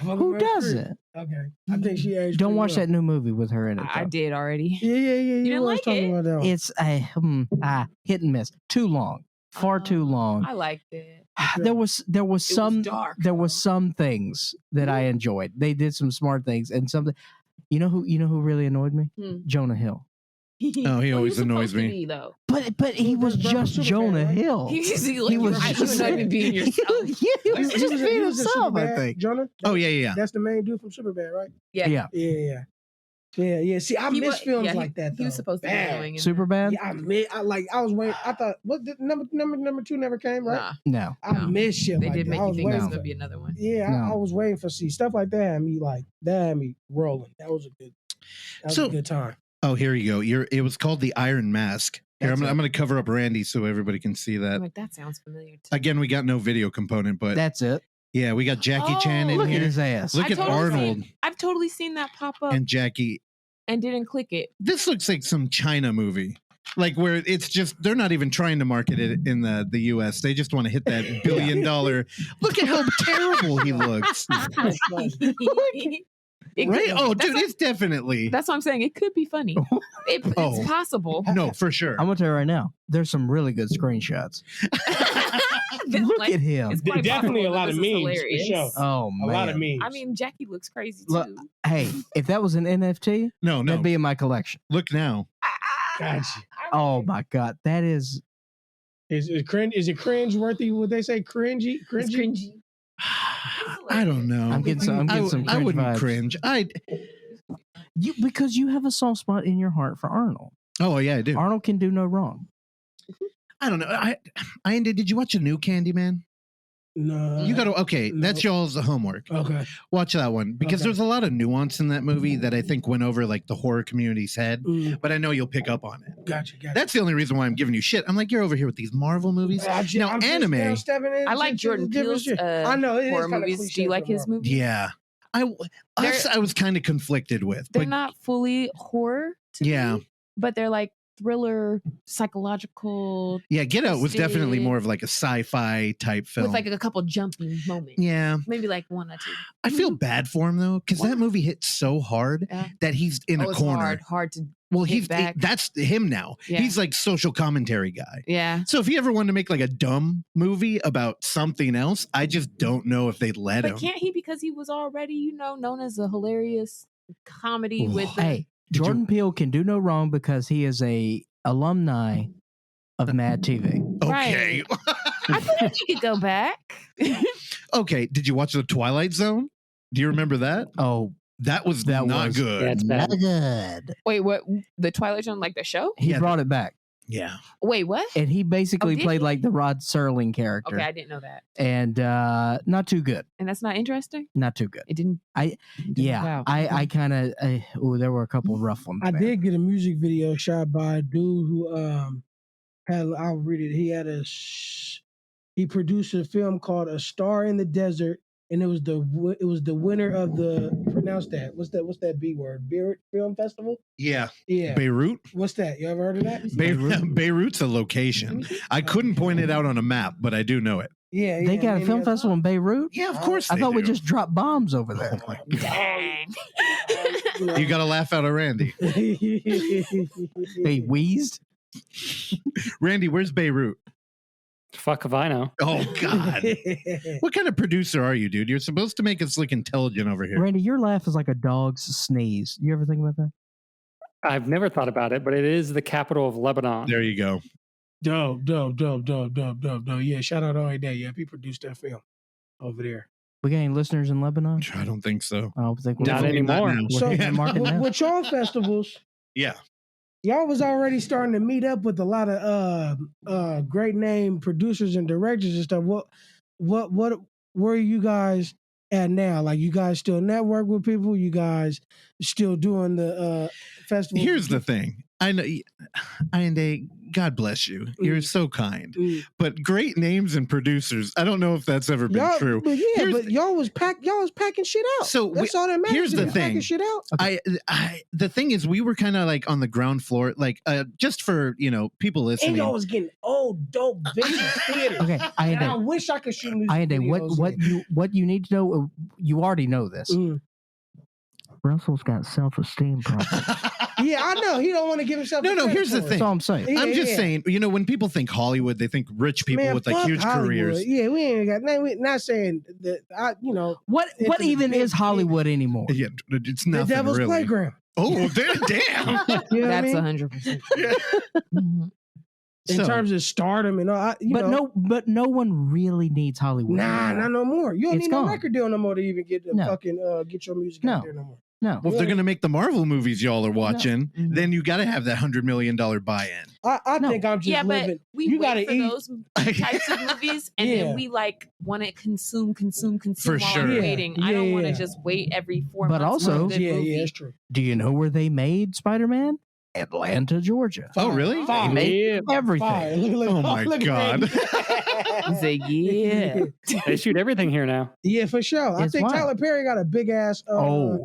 Who doesn't? Okay. I think she aged. Don't watch that new movie with her in it. I did already. Yeah. You didn't like it? About that one. It's a hit and miss. Too long. Far too long. I liked it. There was some dark, there was some things that I enjoyed. They did some smart things and something. You know who really annoyed me? Jonah Hill. Oh, he always annoys me. Be, though. But he was just Jonah Hill. He was just not even being yourself. He was just being himself, I think. Jonah? Oh, yeah. That's the main dude from Superbad, right? Yeah. See, I miss films like that. He was supposed to be annoying. Superbad? Yeah, I was waiting. I thought, what, number 2 never came, right? No. I miss shit They like did that. make I you was think there was waiting going to be another one. Yeah, I was waiting for stuff like that. Had me rolling. That was a good time. Oh, here you go. It was called The Iron Mask. Here, I'm going to cover up Randy so everybody can see that. I'm like, that sounds familiar too. Again, we got no video component, but that's it. Yeah, we got Jackie Chan in look here. Look at his ass. Look at Arnold. I've totally seen that pop up. And Jackie. And didn't click it. This looks like some China movie. Like where it's just, they're not even trying to market it in the US. They just want to hit that $1 billion. Look at how terrible he looks. Right? Oh, dude, it's definitely. That's what I'm saying. It could be funny. It's possible. No, for sure. I'm going to tell you right now, there's some really good screenshots. Look at him. Definitely a lot of memes for sure. Oh, man. A lot of memes. I mean, Jackie looks crazy too. Look, hey, if that was an NFT, that'd be in my collection. Look now. Gotcha. Oh, my God. That is. Is it cringe worthy? Would they say cringy? It's cringy. I don't know. I'm getting some cringe I wouldn't vibes. cringe. Because you have a soft spot in your heart for Arnold. Oh, yeah, I do. Arnold can do no wrong. I don't know. Did you watch a new Candyman? No. You gotta, that's y'all's homework. Okay. Watch that one. Because there's a lot of nuance in that movie that I think went over like the horror community's head. But I know you'll pick up on it. Gotcha. That's the only reason why I'm giving you shit. I'm like, you're over here with these Marvel movies. Now, anime. I like Jordan Peele's I know, it horror is movies. Do you like his movies? Yeah. I was kind of conflicted with. They're not fully horror to me, but they're like thriller, psychological. Yeah, Get Out was definitely more of like a sci-fi type film. With like a couple jumping moments. Yeah. Maybe like 1 or 2. I feel bad for him though, because that movie hit so hard that he's in a corner. Hard to that's him now. Yeah. He's like social commentary guy. Yeah. So if he ever wanted to make like a dumb movie about something else, I just don't know if they'd let him. But can't he, because he was already, known as a hilarious comedy with Jordan Peele can do no wrong because he is a alumni of Mad TV. Okay. Right. I feel like you could go back. Okay. Did you watch The Twilight Zone? Do you remember that? Oh, that was not good. Yeah, it's bad. Not good. Wait, what? The Twilight Zone, like the show? He brought it back. Yeah. Wait, what? And he basically played like the Rod Serling character. Okay, I didn't know that. And not too good. And that's not interesting? Not too good. It didn't. I kind of. There were a couple of rough ones. I did get a music video shot by a dude who I'll read it. He produced a film called A Star in the Desert, and it was the winner of the, pronounce that. What's that B word? Beirut Film Festival? Yeah. Yeah. Beirut? What's that? You ever heard of that? Beirut's a location. I couldn't point it out on a map, but I do know it. Yeah. They got a film festival in Beirut? Yeah, of course. I thought we just dropped bombs over there. Oh my Dang. You got to laugh out of Randy. They wheezed? Randy, where's Beirut? Fuck if I know. Oh, God. What kind of producer are you, dude? You're supposed to make us look intelligent over here. Randy, your laugh is like a dog's sneeze. You ever think about that? I've never thought about it, but it is the capital of Lebanon. There you go. Dope. Yeah, shout out all day. Yeah, he produced that film over there. We got any listeners in Lebanon? I don't think so. I don't think Not anymore. So with y'all festivals, yeah, y'all was already starting to meet up with a lot of great name producers and directors and stuff. where are you guys at now? Like, you guys still network with people? You guys still doing the festival? Here's the thing. I know, Ayinde, God bless you. You're so kind. But great names and producers, I don't know if that's ever been true. But but y'all was packing shit out. So that's all that matters. Here's the thing. Packing shit out. Okay. The thing is, we were kind of like on the ground floor, like just for people listening. And y'all was getting old dope vintage theater. Okay, I wish I could shoot music videos. What you need to know, you already know this. Russell's got self-esteem problems. Yeah, I know. He don't want to give himself. No. Here's the thing. That's all I'm saying. I'm just saying. When people think Hollywood, they think rich people with like huge Hollywood. careers. Yeah, we ain't got. We're not saying that. What even is Hollywood anymore? Yeah, it's nothing. The Devil's really. Playground. Oh, damn. That's 100%. In terms of stardom and all, but no one really needs Hollywood. Nah, not no more. You don't need gone. no record deal no more to even get get your music out there no more. No. Well, if they're going to make the Marvel movies y'all are watching, then you got to have that $100 million buy-in. I think I'm just living. But we you wait gotta eat those types of movies, and then we like want to consume For while sure. I'm waiting. I don't want to just wait every 4 months. But also, for a good movie. it's true. Do you know where they made Spider-Man? Atlanta, Georgia. Oh, really? They made everything. Oh my God. Say, yeah. They shoot everything here now. Yeah, for sure. I think Tyler Perry got a big ass.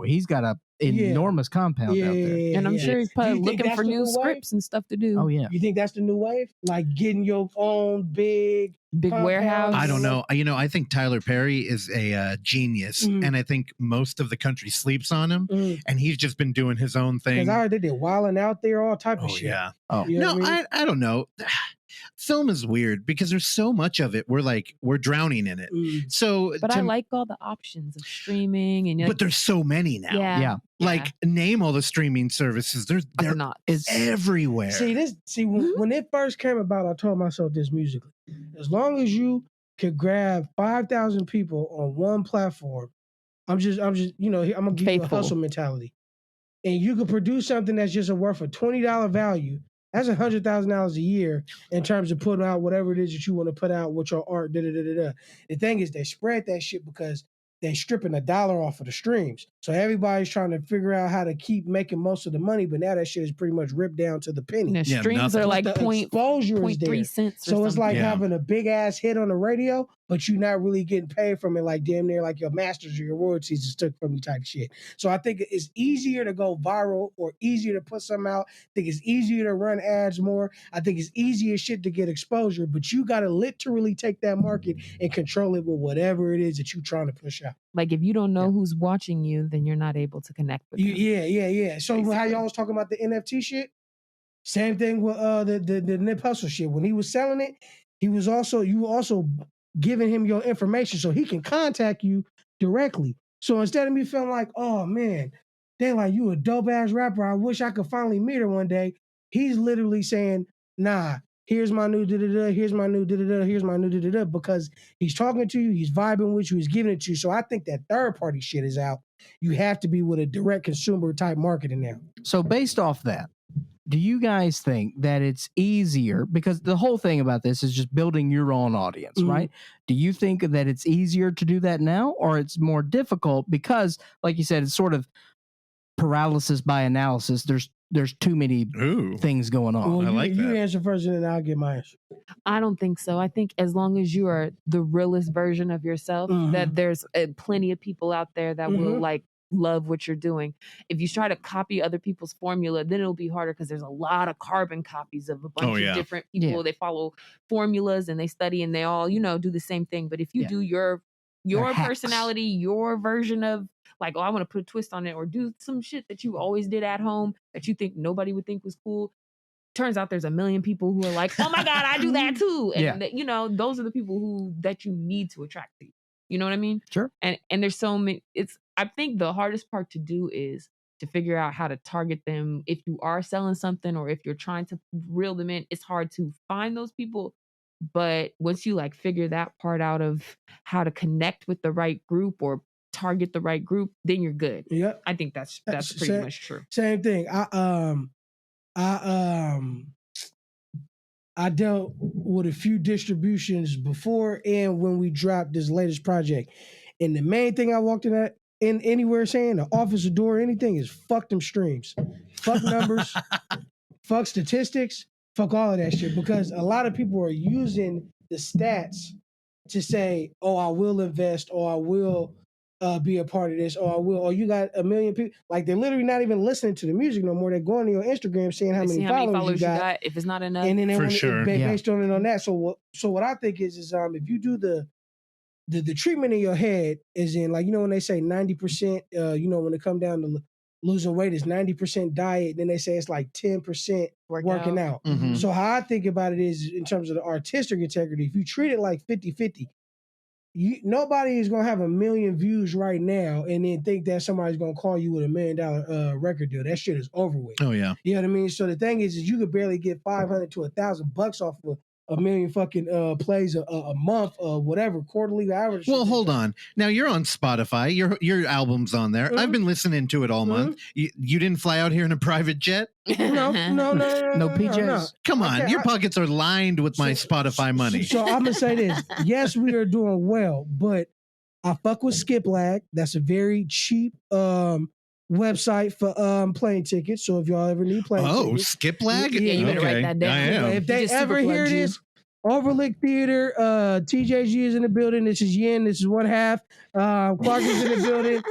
He's got a enormous compound out there. And I'm sure he's probably looking for new scripts and stuff to do. Oh, yeah. You think that's the new wave? Like getting your own big warehouse? I don't know. I think Tyler Perry is a genius, and I think most of the country sleeps on him, and he's just been doing his own thing. Because I heard they did wilding out there, all type of shit. Yeah. Oh, you know I don't know. Film is weird because there's so much of it. We're drowning in it. So, but I like all the options of streaming, and but there's so many now. Yeah. Like name all the streaming services. They're not. It's everywhere. When it first came about, I told myself this musically: as long as you could grab 5,000 people on one platform, I'm gonna give you a hustle mentality, and you could produce something that's just worth a $20 value. That's $100,000 a year in terms of putting out whatever it is that you want to put out with your art. The thing is, they spread that shit because they're stripping $1 off of the streams. So everybody's trying to figure out how to keep making most of the money, but now that shit is pretty much ripped down to the penny. And streams are like 0.3 cents. So it's like having a big ass hit on the radio, but you're not really getting paid from it, like damn near like your masters or your royalties is took from you type shit. So I think it's easier to go viral or easier to put something out. I think it's easier to run ads more. I think it's easier shit to get exposure, but you got to literally take that market and control it with whatever it is that you're trying to push out. Like if you don't know who's watching you, then you're not able to connect with them. Yeah. So basically, how y'all was talking about the NFT shit? Same thing with the Nip Hustle shit. When he was selling it, you were also giving him your information so he can contact you directly. So instead of me feeling like, oh man, Daylite, you a dope ass rapper, I wish I could finally meet her one day, he's literally saying, nah, here's my new da-da-da, here's my new da-da-da, here's my new da-da-da, because he's talking to you, he's vibing with you, he's giving it to you. So I think that third party shit is out. You have to be with a direct consumer type marketing now. So based off that, do you guys think that it's easier, because the whole thing about this is just building your own audience, right? Do you think that it's easier to do that now, or it's more difficult because, like you said, it's sort of paralysis by analysis? There's too many things going on. Well, I like that. You answer first and then I'll get my answer. I don't think so. I think as long as you are the realest version of yourself, that there's plenty of people out there that will like love what you're doing. If you try to copy other people's formula, then it'll be harder because there's a lot of carbon copies of a bunch of different people. They follow formulas and they study and they all, do the same thing. But if you do your personality, your version of like, oh, I want to put a twist on it, or do some shit that you always did at home that you think nobody would think was cool. Turns out there's a million people who are like, oh my God, I do that too. And those are the people that you need to attract to you. You know what I mean? Sure. And there's so many, I think the hardest part to do is to figure out how to target them. If you are selling something or if you're trying to reel them in, it's hard to find those people. But once you like figure that part out of how to connect with the right group or target the right group, then you're good. Yeah. I think that's pretty much true. Same thing. I I dealt with a few distributions before and when we dropped this latest project. And the main thing I walked in anywhere saying, the office, a door, anything, is fuck them streams. Fuck numbers, fuck statistics, fuck all of that shit. Because a lot of people are using the stats to say, oh, I will invest, or I will be a part of this, or you got a million people. Like, they're literally not even listening to the music no more. They're going to your Instagram, seeing how many followers you got. If it's not enough, and then they want to based on it on that. So what I think is if you do the treatment in your head, is in, like, when they say 90%, when it come down to losing weight, is 90% diet, then they say it's like 10% working out. Mm-hmm. So how I think about it is, in terms of the artistic integrity, if you treat it like 50-50, nobody is going to have 1 million views right now and then think that somebody's going to call you with $1 million record deal. That shit is over with. Oh, yeah. You know what I mean? So the thing is you could barely get $500 to $1,000 off of 1 million fucking plays a month, whatever, quarterly average. Well, hold on. Now, you're on Spotify. Your album's on there. Mm-hmm. I've been listening to it all month. You didn't fly out here in a private jet? No PJs. No. Come on. Your pockets are lined with my Spotify money. So I'm going to say this. Yes, we are doing well, but I fuck with Skip Lag. That's a very cheap website for plane tickets. So if y'all ever need plane tickets. Skip Lag? Yeah, you better write that down. I am. If they ever hear this, Overlook Theater, TJG is in the building. This is Yin. This is one half. Clark is in the building.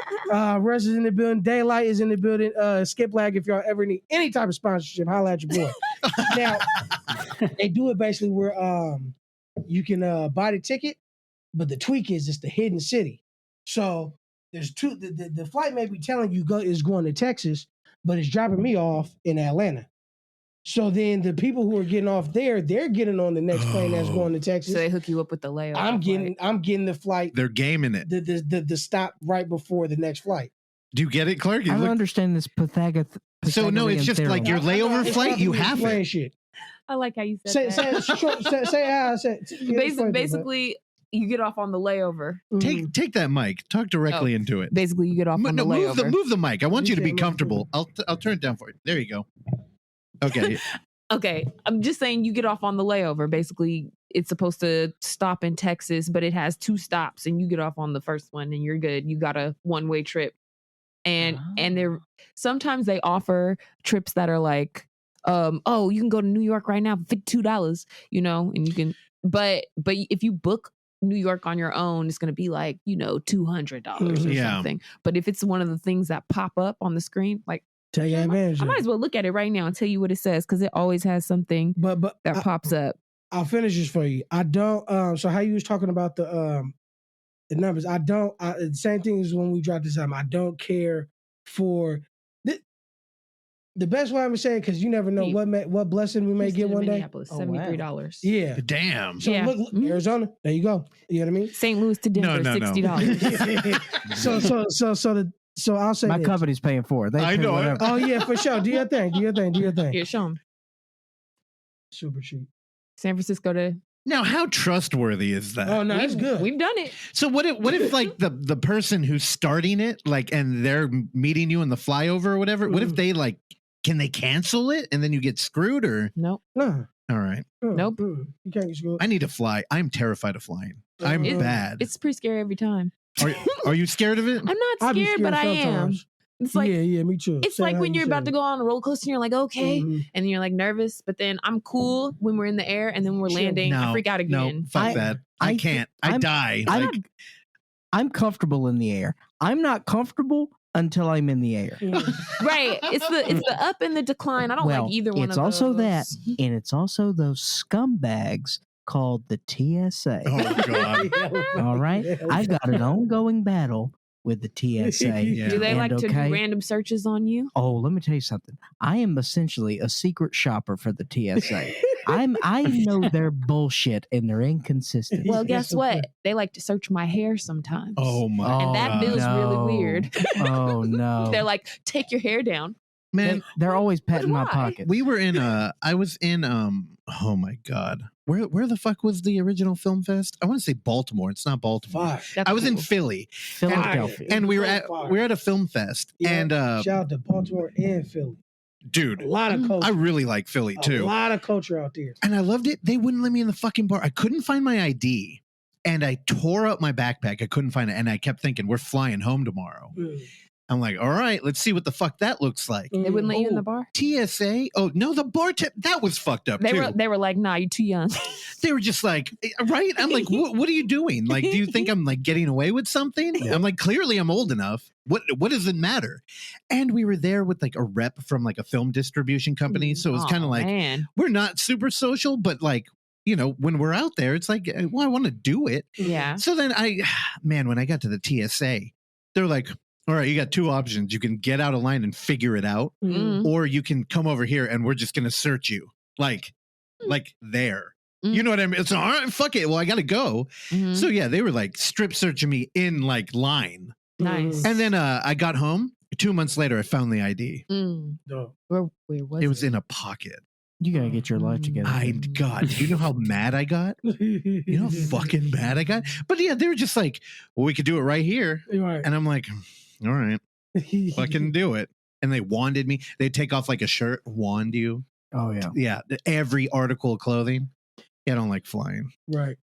Russ is in the building. Daylite is in the building. Skip Lag, if y'all ever need any type of sponsorship, holla at your boy. Now, they do it basically where you can buy the ticket, but the tweak is it's the hidden city. So there's two. The flight may be telling you is going to Texas, but it's dropping me off in Atlanta. So then the people who are getting off there, they're getting on the next plane that's going to Texas. So they hook you up with the layover. I'm getting the flight. They're gaming it. The stop right before the next flight. Do you get it, Clark? I don't understand this Pythagorean. So no, it's just theorem. Like your layover flight. You have it. Shit. I like how you said that. Say how I said. Basically, you get off on the layover. Take that mic. Talk directly into it. Basically, you get off on the layover. Move the mic. I want you to be comfortable. I'll turn it down for you. There you go. Okay. Okay. I'm just saying you get off on the layover. Basically, it's supposed to stop in Texas, but it has 2 stops, and you get off on the first one, and you're good. You got a one-way trip. And they're sometimes they offer trips that are like, you can go to New York right now for $52, and you can. But if you book New York on your own, it's going to be like, $200 or something. But if it's one of the things that pop up on the screen, like, take advantage. I might as well look at it right now and tell you what it says, because it always has something that pops up. I'll finish this for you. I don't. So how you was talking about the numbers? I don't. The same thing as when we dropped this album. I don't care for the best way I'm saying, because you never know what blessing we may get one day. $73. Wow. Yeah. Damn. So look, Arizona. There you go. You know what I mean? St. Louis to Denver, $60. So I'll say my this. company's paying for it. I know it. Oh yeah, for sure. Do your thing. Here, show them. Super cheap. San Francisco to. Now, how trustworthy is that? Oh no, that's good. We've done it. So what if like the person who's starting it, like, and they're meeting you in the flyover or whatever? What if they can they cancel it and then you get screwed, or nope? No. All right. Nope. You can't get screwed. I need to fly. I'm terrified of flying. I'm bad. It's pretty scary every time. Are you scared of it? I'm not scared, but I am. It's like, yeah, me too. It's like when you're about to go on a roller coaster and you're like, okay, and then you're like nervous, but then I'm cool when we're in the air, and then we're landing. I freak out again. No, fuck that. I can't. I die. I'm comfortable in the air. I'm not comfortable until I'm in the air. Right. It's the up and the decline. I don't like either one of those. It's also that, and it's also those scumbags called the TSA. Oh God. All right. I've got an ongoing battle with the TSA. Yeah. Do they like to do random searches on you? Oh, let me tell you something. I am essentially a secret shopper for the TSA. I know their bullshit and their inconsistency. Well, guess what? They like to search my hair sometimes. Oh my! And that feels really weird. Oh no! They're like, take your hair down. Man, they're always patting my pocket. We were in I was in oh my God. Where the fuck was the original film fest? I want to say Baltimore. It's not Baltimore. I was in Philly. Philadelphia. And we were at a film fest. Yeah, and shout out to Baltimore and Philly. Dude, a lot of culture. I really like Philly too. A lot of culture out there. And I loved it. They wouldn't let me in the fucking bar. I couldn't find my ID. And I tore up my backpack. I couldn't find it. And I kept thinking, we're flying home tomorrow. I'm like, all right, let's see what the fuck that looks like. They wouldn't let you in the bar? TSA? Oh, no, the bar tip, that was fucked up too. They were like, nah, you're too young. They were just like, right? I'm like, what are you doing? Like, do you think I'm like getting away with something? Yeah. I'm like, clearly I'm old enough. What does it matter? And we were there with like a rep from like a film distribution company. So it was kind of like, we're not super social, but like, you know, when we're out there, it's like, well, I want to do it. Yeah. So then when I got to the TSA, they're like, all right, you got two options. You can get out of line and figure it out, or you can come over here and we're just going to search you like there. You know what I mean? It's all right, fuck it. Well, I got to go. So yeah, they were like strip searching me in like line. Nice. And then I got home. 2 months later, I found the ID. Where was it? It was in a pocket. You gotta get your life together. Do you know how mad I got? You know how fucking mad I got? But yeah, they were just like, well, we could do it right here. Right. And I'm like, all right, fucking do it. And they wanded me. They'd take off like a shirt, wand you. Oh, yeah. Yeah. Every article of clothing. Yeah, I don't like flying. Right.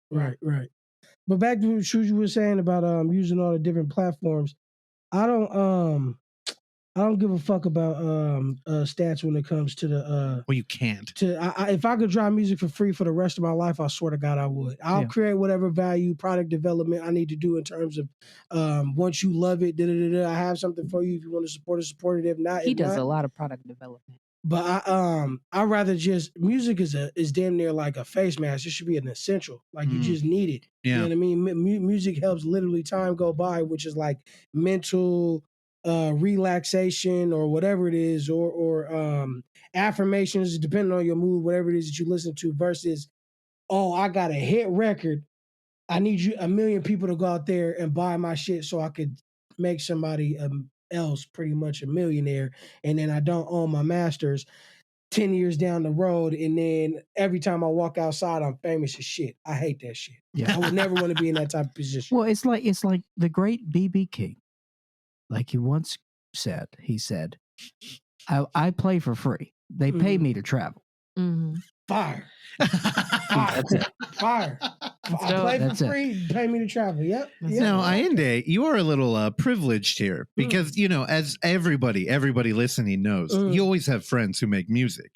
But back to what you were saying about using all the different platforms. I don't give a fuck about stats when it comes to the. Well, you can't. If I could drop music for free for the rest of my life, I swear to God I would. I'll create whatever value, product development I need to do in terms of once you love it, I have something for you. If you want to support it. If not, he does a lot of product development. But I rather just music is damn near like a face mask. It should be an essential. Like you just need it. Yeah. You know what I mean? Music helps literally time go by, which is like mental relaxation or whatever it is, or affirmations, depending on your mood, whatever it is that you listen to, versus, oh, I got a hit record. I need a million people to go out there and buy my shit so I could make somebody else pretty much a millionaire, and then I don't own my masters 10 years down the road, and then every time I walk outside, I'm famous as shit. I hate that shit. Yeah. I would never want to be in that type of position. Well, it's like the great B.B. King. Like he once said, I play for free. They pay me to travel. Fire. That's it. Fire. I play for free, pay me to travel. Yep. Now, Ayinde, you are a little privileged here because, you know, as everybody listening knows, you always have friends who make music.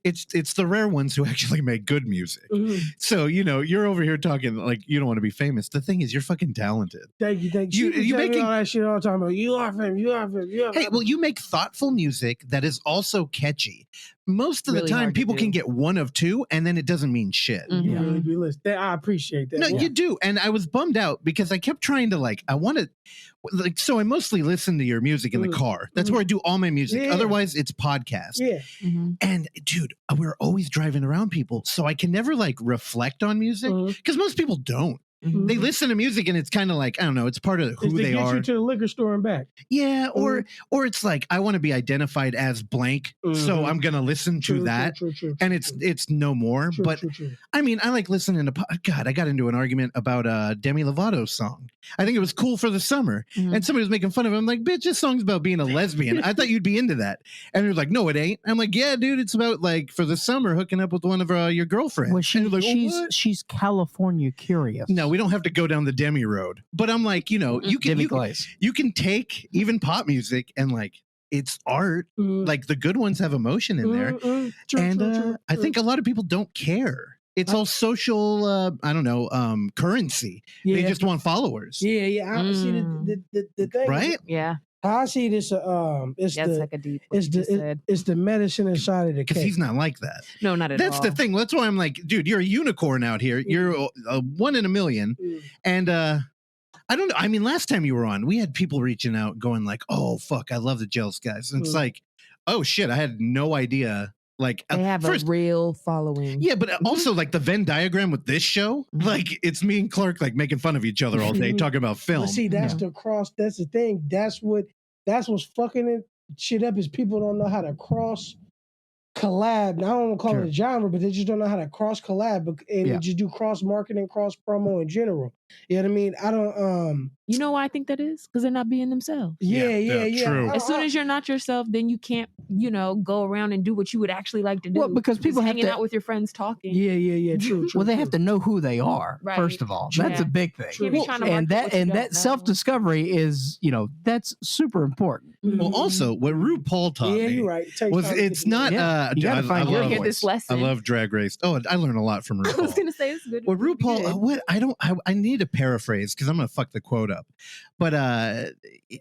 It's the rare ones who actually make good music. So, you know, you're over here talking like you don't want to be famous. The thing is, you're fucking talented. Thank you. You making all that shit all the time. About, you are famous. Hey, well, you make thoughtful music that is also catchy. Most of the time, people can get one of two, and then it doesn't mean shit. You really be listening. I appreciate that. No, you do. And I was bummed out because I kept trying to so I mostly listen to your music in the car. That's where I do all my music. Yeah. Otherwise, it's podcast. Yeah. And dude, we're always driving around people. So I can never like reflect on music because most people don't. They listen to music and it's kind of like, I don't know, it's part of who they are. You to the liquor store and back. Yeah, or it's like I want to be identified as blank, so I'm gonna listen to that, true. and it's no more. True. I mean, I like listening to God. I got into an argument about Demi Lovato's song. I think it was Cool for the Summer, and somebody was making fun of it. I'm like, bitch, this song's about being a lesbian. I thought you'd be into that, and they're like, no, it ain't. I'm like, yeah, dude, it's about like for the summer hooking up with one of your girlfriends. Well, she's California curious. No, we don't have to go down the Demi road. But I'm like, you know, you can take even pop music and like it's art. Like the good ones have emotion in there. True. I think a lot of people don't care. It's all social, currency. Yeah. They just want followers. Yeah. I see the thing. Right? Yeah. How I see this, it's the medicine inside of the cake. Because he's not like that. No, not at all. That's the thing. That's why I'm like, dude, you're a unicorn out here. You're a 1 in a million. And I don't know. I mean, last time you were on, we had people reaching out going like, oh, fuck, I love the Jealous Guys. And it's like, oh, shit, I had no idea. Like they have a real following. Yeah, but also like the Venn diagram with this show, like it's me and Clark like making fun of each other all day talking about film. But see, that's the cross. That's the thing. That's what's fucking it shit up is people don't know how to cross collab. Now, I don't want to call it a genre, but they just don't know how to cross collab and just do cross marketing, cross promo in general. You know what I mean? I don't. You know why I think that is? Because they're not being themselves. Yeah. True. As soon as you're not yourself, then you can't, go around and do what you would actually like to do. Well, because people hanging out with your friends talking. Yeah. True. Well, they have to know who they are first of all. That's a big thing. And that self-discovery is, that's super important. Well, also what RuPaul taught me you're right. was it's not. You gotta find your voice. This lesson. I love Drag Race. Oh, I learned a lot from RuPaul. I was gonna say it's good. Well, RuPaul, I need to paraphrase because I'm gonna fuck the quote up. But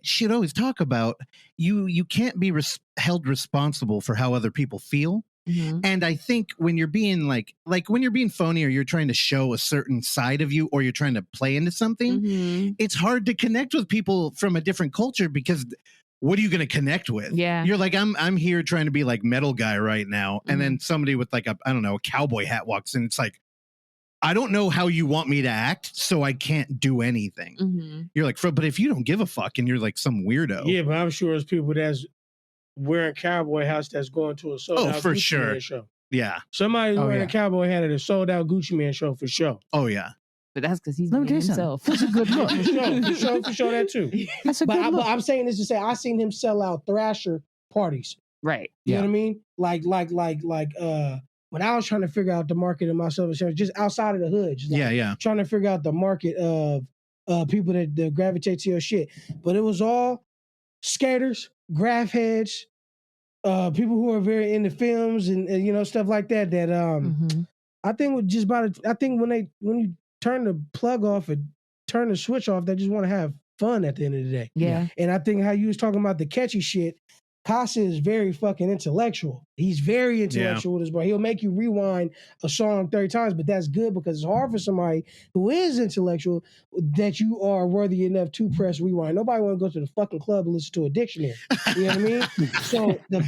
she'd always talk about you can't be held responsible for how other people feel. Mm-hmm. And I think when you're being like when you're being phony or you're trying to show a certain side of you or you're trying to play into something, it's hard to connect with people from a different culture because what are you going to connect with? Yeah. You're like, I'm here trying to be like metal guy right now. And then somebody with like a cowboy hat walks in. It's like, I don't know how you want me to act, so I can't do anything. Mm-hmm. You're like, but if you don't give a fuck and you're like some weirdo. Yeah, but I'm sure it's people that's wearing cowboy hats that's going to a sold out for Gucci sure. Man show. Yeah. Somebody's wearing a cowboy hat at a sold out Gucci Man show for sure. Oh, yeah. But that's because he's being himself. That's a good look. for sure that too. That's a good look. I'm saying this to say I seen him sell out Thrasher parties. Right. You know what I mean? Like when I was trying to figure out the market of myself, just outside of the hood. Just trying to figure out the market of people that gravitate to your shit. But it was all skaters, graph heads, people who are very into films and stuff like that. I think with just about I think when you turn the plug off and turn the switch off, they just want to have fun at the end of the day. Yeah. And I think how you was talking about the catchy shit, Casa is very fucking intellectual. He's very intellectual with his bro. He'll make you rewind a song 30 times, but that's good because it's hard for somebody who is intellectual that you are worthy enough to press rewind. Nobody want to go to the fucking club and listen to a dictionary. You know what I mean? So the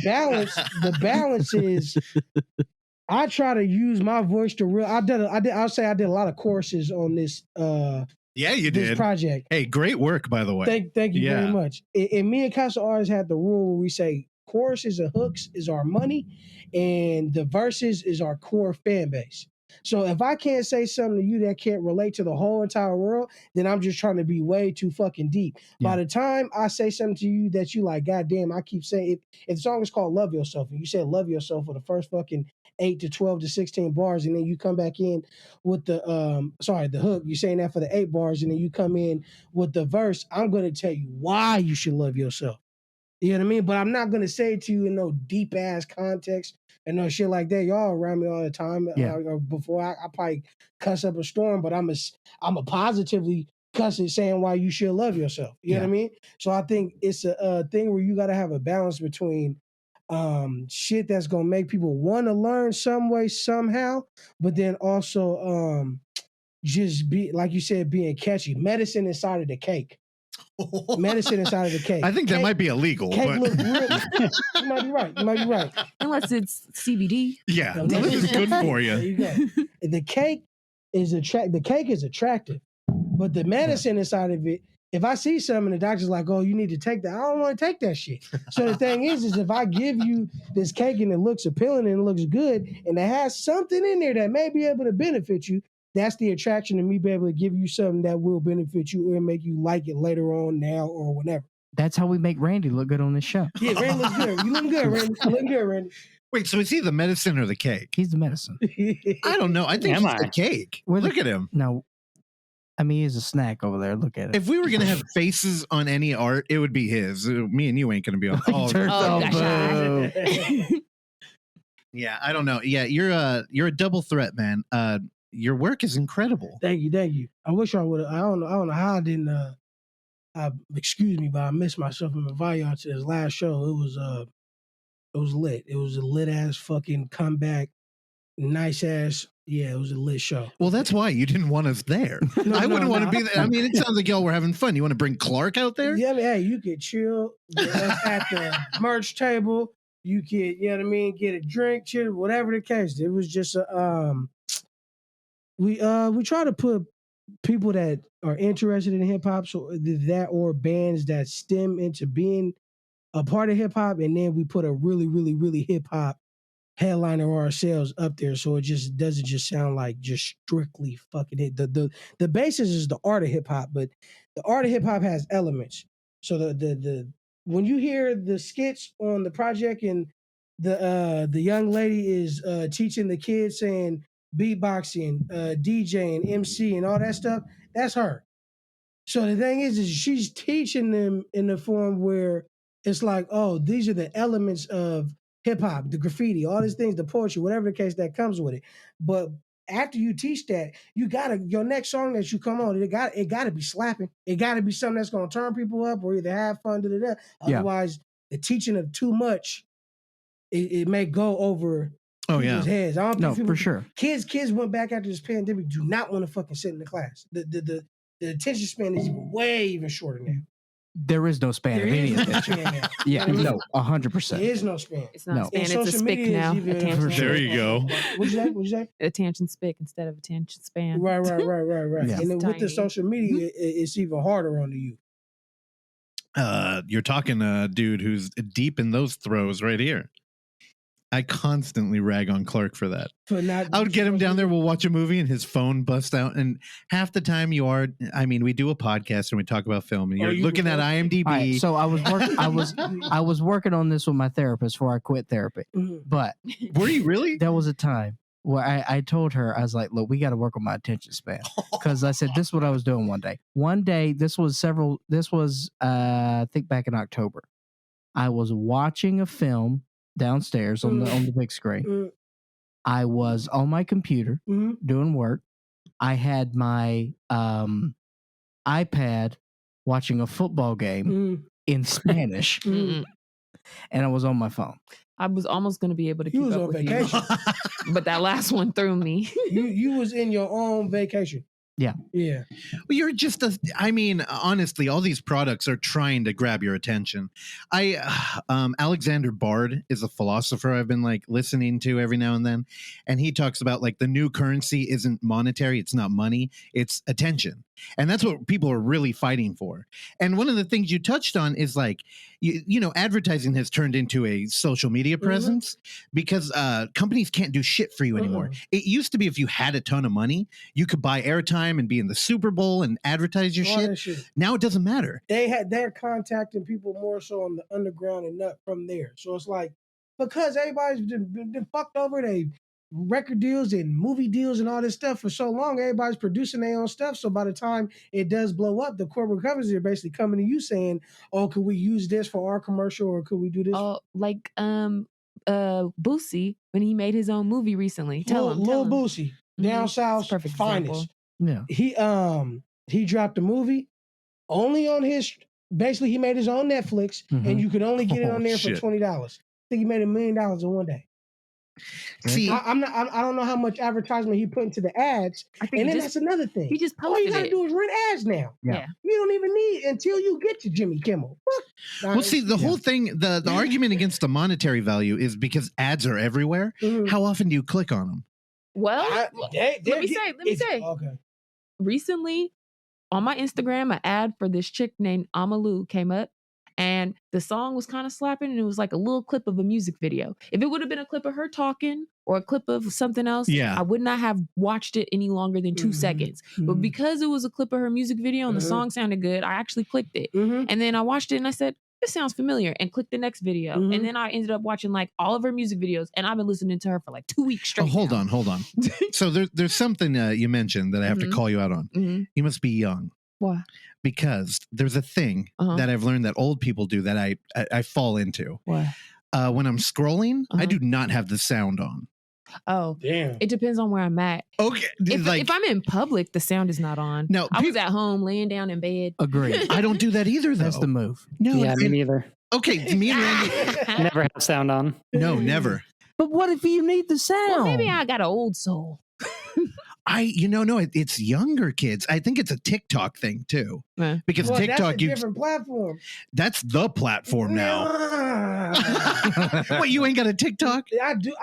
balance is I try to use my voice to I'll say I did a lot of courses on this yeah, you did. This project. Hey, great work, by the way. Thank you very much. And me and Casa always had the rule where we say choruses and hooks is our money and the verses is our core fan base. So if I can't say something to you that can't relate to the whole entire world, then I'm just trying to be way too fucking deep. Yeah. By the time I say something to you that you like, goddamn, I keep saying it. If the song is called Love Yourself, and you said love yourself for the first fucking 8 to 12 to 16 bars, and then you come back in with the hook. You're saying that for the 8 bars, and then you come in with the verse. I'm going to tell you why you should love yourself. You know what I mean? But I'm not going to say it to you in no deep ass context and no shit like that. Y'all around me all the time. Yeah. Before I probably cuss up a storm, but I'm a positively cussing saying why you should love yourself. You know what I mean? So I think it's a thing where you got to have a balance between shit that's gonna make people want to learn some way somehow, but then also just be like you said, being catchy. Medicine inside of the cake. Medicine inside of the cake. I think that might be illegal. Cake looks real. You might be right. Unless it's CBD. Yeah, this is good for you. There you go. The cake is attractive, but the medicine inside of it. If I see something and the doctor's like, oh, you need to take that, I don't want to take that shit. So the thing is if I give you this cake and it looks appealing and it looks good and it has something in there that may be able to benefit you, that's the attraction to me being able to give you something that will benefit you and make you like it later on, now, or whenever. That's how we make Randy look good on this show. Yeah, Randy looks good. You looking good, Randy. You looking good, Randy. Wait, so is he the medicine or the cake? He's the medicine. I don't know. I think he's the cake. Look at him. No. I mean, he's a snack over there. Look at it. If we were going to have faces on any art, it would be his. Me and you ain't going to be on. Yeah, I don't know. Yeah, you're a double threat, man. Your work is incredible. Thank you. I wish I would have. I don't know how I didn't. Excuse me, but I missed myself and invite y'all to this last show. It was lit. It was a lit ass fucking comeback, nice ass. Yeah, it was a lit show. Well, that's why you didn't want us there. I wouldn't want to be there. I mean, it sounds like y'all were having fun. You want to bring Clark out there? Yeah, I mean, hey, you could chill at the merch table. You could, you know what I mean, get a drink, chill, whatever the case. It was just we try to put people that are interested in hip hop, so that or bands that stem into being a part of hip hop, and then we put a really, really, really hip hop headliner or ourselves up there, so it just doesn't just sound like just strictly fucking it. The basis is the art of hip hop, but the art of hip hop has elements. So the when you hear the skits on the project and the young lady is teaching the kids saying beatboxing, DJing, MC, and all that stuff, that's her. So the thing is she's teaching them in the form where it's like, oh, these are the elements of hip hop, the graffiti, all these things, the poetry, whatever the case that comes with it. But after you teach that, your next song that you come on, it gotta be slapping. It gotta be something that's gonna turn people up or either have fun, Otherwise, the teaching of too much, it may go over people's heads. I don't think for sure. Kids went back after this pandemic, do not want to fucking sit in the class. The attention span is even shorter now. There is no span of any attention. Yeah, no, 100%. There is no span. It's not span, it's a spick now. There you go. What'd you say? Attention spick instead of attention span. Right. Yeah. And then with the social media, it's even harder on the youth. You're talking a dude who's deep in those throws right here. I constantly rag on Clark for that. I would get him down there, we'll watch a movie, and his phone busts out. And half the time we do a podcast and we talk about film, and you're looking at IMDb. Right, so I was working on this with my therapist before I quit therapy. But were you really? There was a time where I told her, I was like, look, we got to work on my attention span. Because I said, this is what I was doing one day. One day, this was I think back in October. I was watching a film downstairs on the big screen. I was on my computer doing work. I had my iPad watching a football game in Spanish, and I was on my phone. I was almost going to be able to keep up with vacation. But that last one threw me. You was in your own vacation. Yeah. Well, you're just honestly, all these products are trying to grab your attention. Alexander Bard is a philosopher I've been listening to every now and then. And he talks about the new currency isn't monetary. It's not money. It's attention. And that's what people are really fighting for. And one of the things you touched on is advertising has turned into a social media presence because companies can't do shit for you anymore. It used to be if you had a ton of money, you could buy airtime and be in the Super Bowl and advertise your shit. Now it doesn't matter. They're contacting people more so on the underground and not from there. So it's because everybody's been fucked over, they record deals and movie deals and all this stuff for so long, everybody's producing their own stuff. So by the time it does blow up, the corporate companies are basically coming to you saying, oh, could we use this for our commercial or could we do this? Boosie, when he made his own movie recently. Tell him. Boosie, down south's finest. Yeah. He dropped a movie only on his, basically he made his own Netflix and you could only get it on there for $20. I think he made $1 million in one day. See, I don't know how much advertisement he put into the ads. That's another thing. He just posted all you gotta do is rent ads now. Yeah. You don't even need until you get to Jimmy Kimmel. Well, see, the whole thing, the argument against the monetary value is because ads are everywhere. How often do you click on them? Well, let me say. Okay. Recently, on my Instagram, an ad for this chick named Amalu came up. And the song was kind of slapping, and it was like a little clip of a music video. If it would have been a clip of her talking or a clip of something else, I would not have watched it any longer than 2 seconds. But because it was a clip of her music video and the song sounded good, I actually clicked it. And then I watched it and I said, this sounds familiar, and clicked the next video. And then I ended up watching all of her music videos, and I've been listening to her for 2 weeks straight. Oh, hold on. So there's something you mentioned that I have to call you out on. You must be young. Why? Because there's a thing that I've learned that old people do that I fall into. What? When I'm scrolling, I do not have the sound on. Oh, damn! It depends on where I'm at. Okay, if I'm in public, the sound is not on. No, I was at home laying down in bed. Agreed. I don't do that either, though. That's the move. No, yeah, me neither. Okay, me and Randy never have sound on. No, never. But what if you need the sound? Well, maybe I got an old soul. It's younger kids. I think it's a TikTok thing too, because TikTok, that's a different platform. That's the platform now. What, you ain't got a TikTok? I do.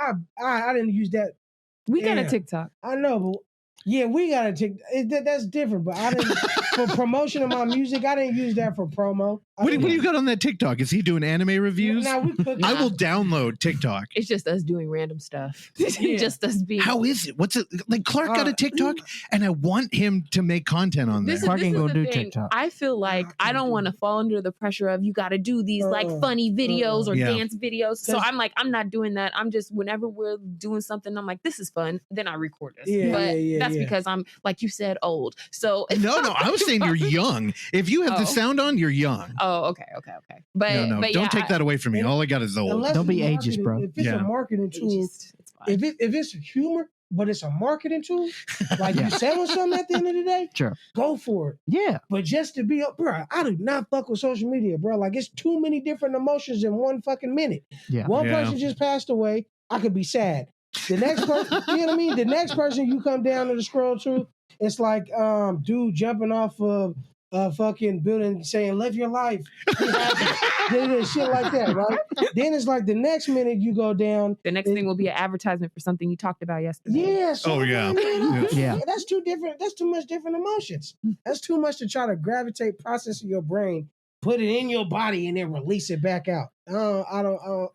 I didn't use that. We got a TikTok. I know, Yeah, we gotta take that's different. But I didn't for promotion of my music. I didn't use that for promo. What do you got on that TikTok? Is he doing anime reviews? Now we could. I will download TikTok. It's just us doing random stuff. Just us being. How is it? What's it like? Clark got a TikTok, and I want him to make content on there. Clark ain't gonna do TikTok. I feel like I don't want to fall under the pressure of you got to do these like funny videos or dance videos. So I'm like, I'm not doing that. I'm just whenever we're doing something, I'm like, this is fun. Then I record this. That's because I'm like you said, old. So no, I was saying you're young. If you have the sound on, you're young. Oh, okay. But no, but don't take that away from me. All I got is old. Don't be ageist, bro. If it's a marketing tool, if it's humor, but it's a marketing tool, like you selling something at the end of the day, sure, go for it. Yeah. But just to be up, bro, I do not fuck with social media, bro. Like it's too many different emotions in one fucking minute. Yeah. One person just passed away. I could be sad. The next person, you know what I mean? The next person you come down to the scroll to, it's like dude jumping off of a fucking building saying live your life. Shit like that, right? Then it's like the next minute you go down. The next thing will be an advertisement for something you talked about yesterday. Yeah. So yeah. That's too different. That's too much different emotions. That's too much to try to gravitate, process in your brain, put it in your body, and then release it back out. I don't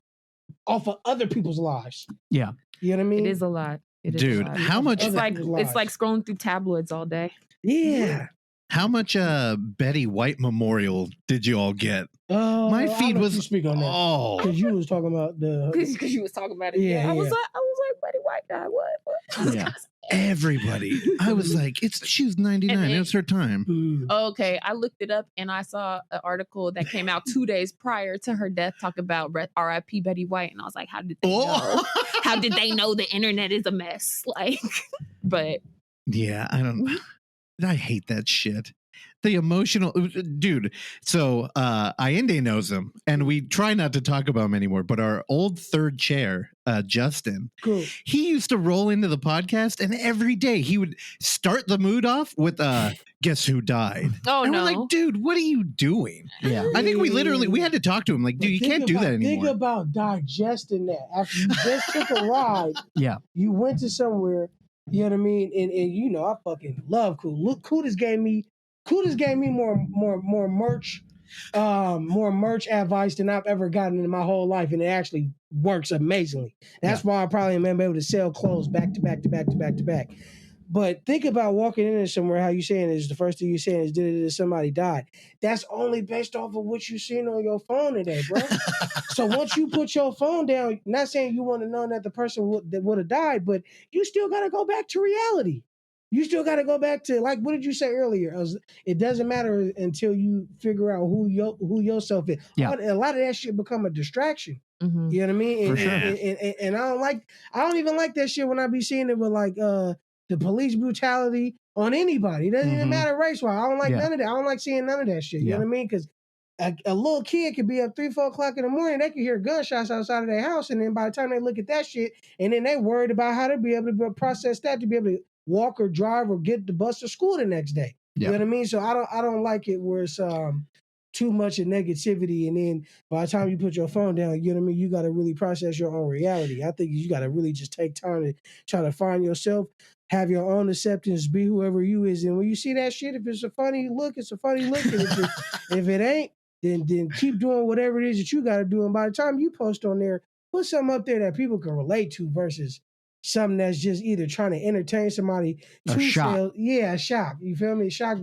off of other people's lives. Yeah. You know what I mean? It is a lot. Dude, how much? It's like scrolling through tabloids all day. Yeah. How much Betty White memorial did you all get? My feed was speak on that because you was talking about because you was talking about it. Yeah. I was like Betty White died. What? Yeah. Everybody. I was like, she was 99. It was her time. Okay, I looked it up and I saw an article that came out 2 days prior to her death talking about R.I.P. Betty White, and I was like, how did they know? How did they know the internet is a mess? Like, but yeah, I hate that shit. The emotional dude. So Allende knows him, and we try not to talk about him anymore. But our old third chair, Justin, cool. He used to roll into the podcast, and every day he would start the mood off with guess who died? Oh, and no. we're like, dude, what are you doing? Yeah. I think we had to talk to him like, dude, you can't do that anymore. Think about digesting that. After you just took a ride, you went to somewhere, you know what I mean? And you know, I fucking love Cool. Look, Cool just gave me more merch advice than I've ever gotten in my whole life, and it actually works amazingly. That's why I probably am able to sell clothes back to back. But think about walking into somewhere, how you saying is the first thing you're saying is did somebody died. That's only based off of what you've seen on your phone today, bro. So once you put your phone down, not saying you want to know that the person would have died, but you still got to go back to reality. You still got to go back to, like, what did you say earlier? It doesn't matter until you figure out who yourself is. Yeah. A lot of that shit become a distraction. Mm-hmm. You know what I mean? For sure. And I don't even like that shit when I be seeing it with like the police brutality on anybody. It doesn't even matter race-wise. I don't like none of that. I don't like seeing none of that shit. You know what I mean? Because a little kid could be up 3-4 o'clock in the morning. They can hear gunshots outside of their house, and then by the time they look at that shit, and then they worried about how to be able to process that to be able to walk or drive or get the bus to school the next day. You know what I mean? So I don't like it where it's too much of negativity, and then by the time you put your phone down, you know what I mean, you got to really process your own reality. I think you got to really just take time to try to find yourself, have your own acceptance, be whoever you is. And when you see that shit, if it's a funny look, it's a funny look. And if it ain't, then keep doing whatever it is that you got to do. And by the time you post on there, put something up there that people can relate to versus something that's just either trying to entertain somebody. A shock. A shock. You feel me? Shock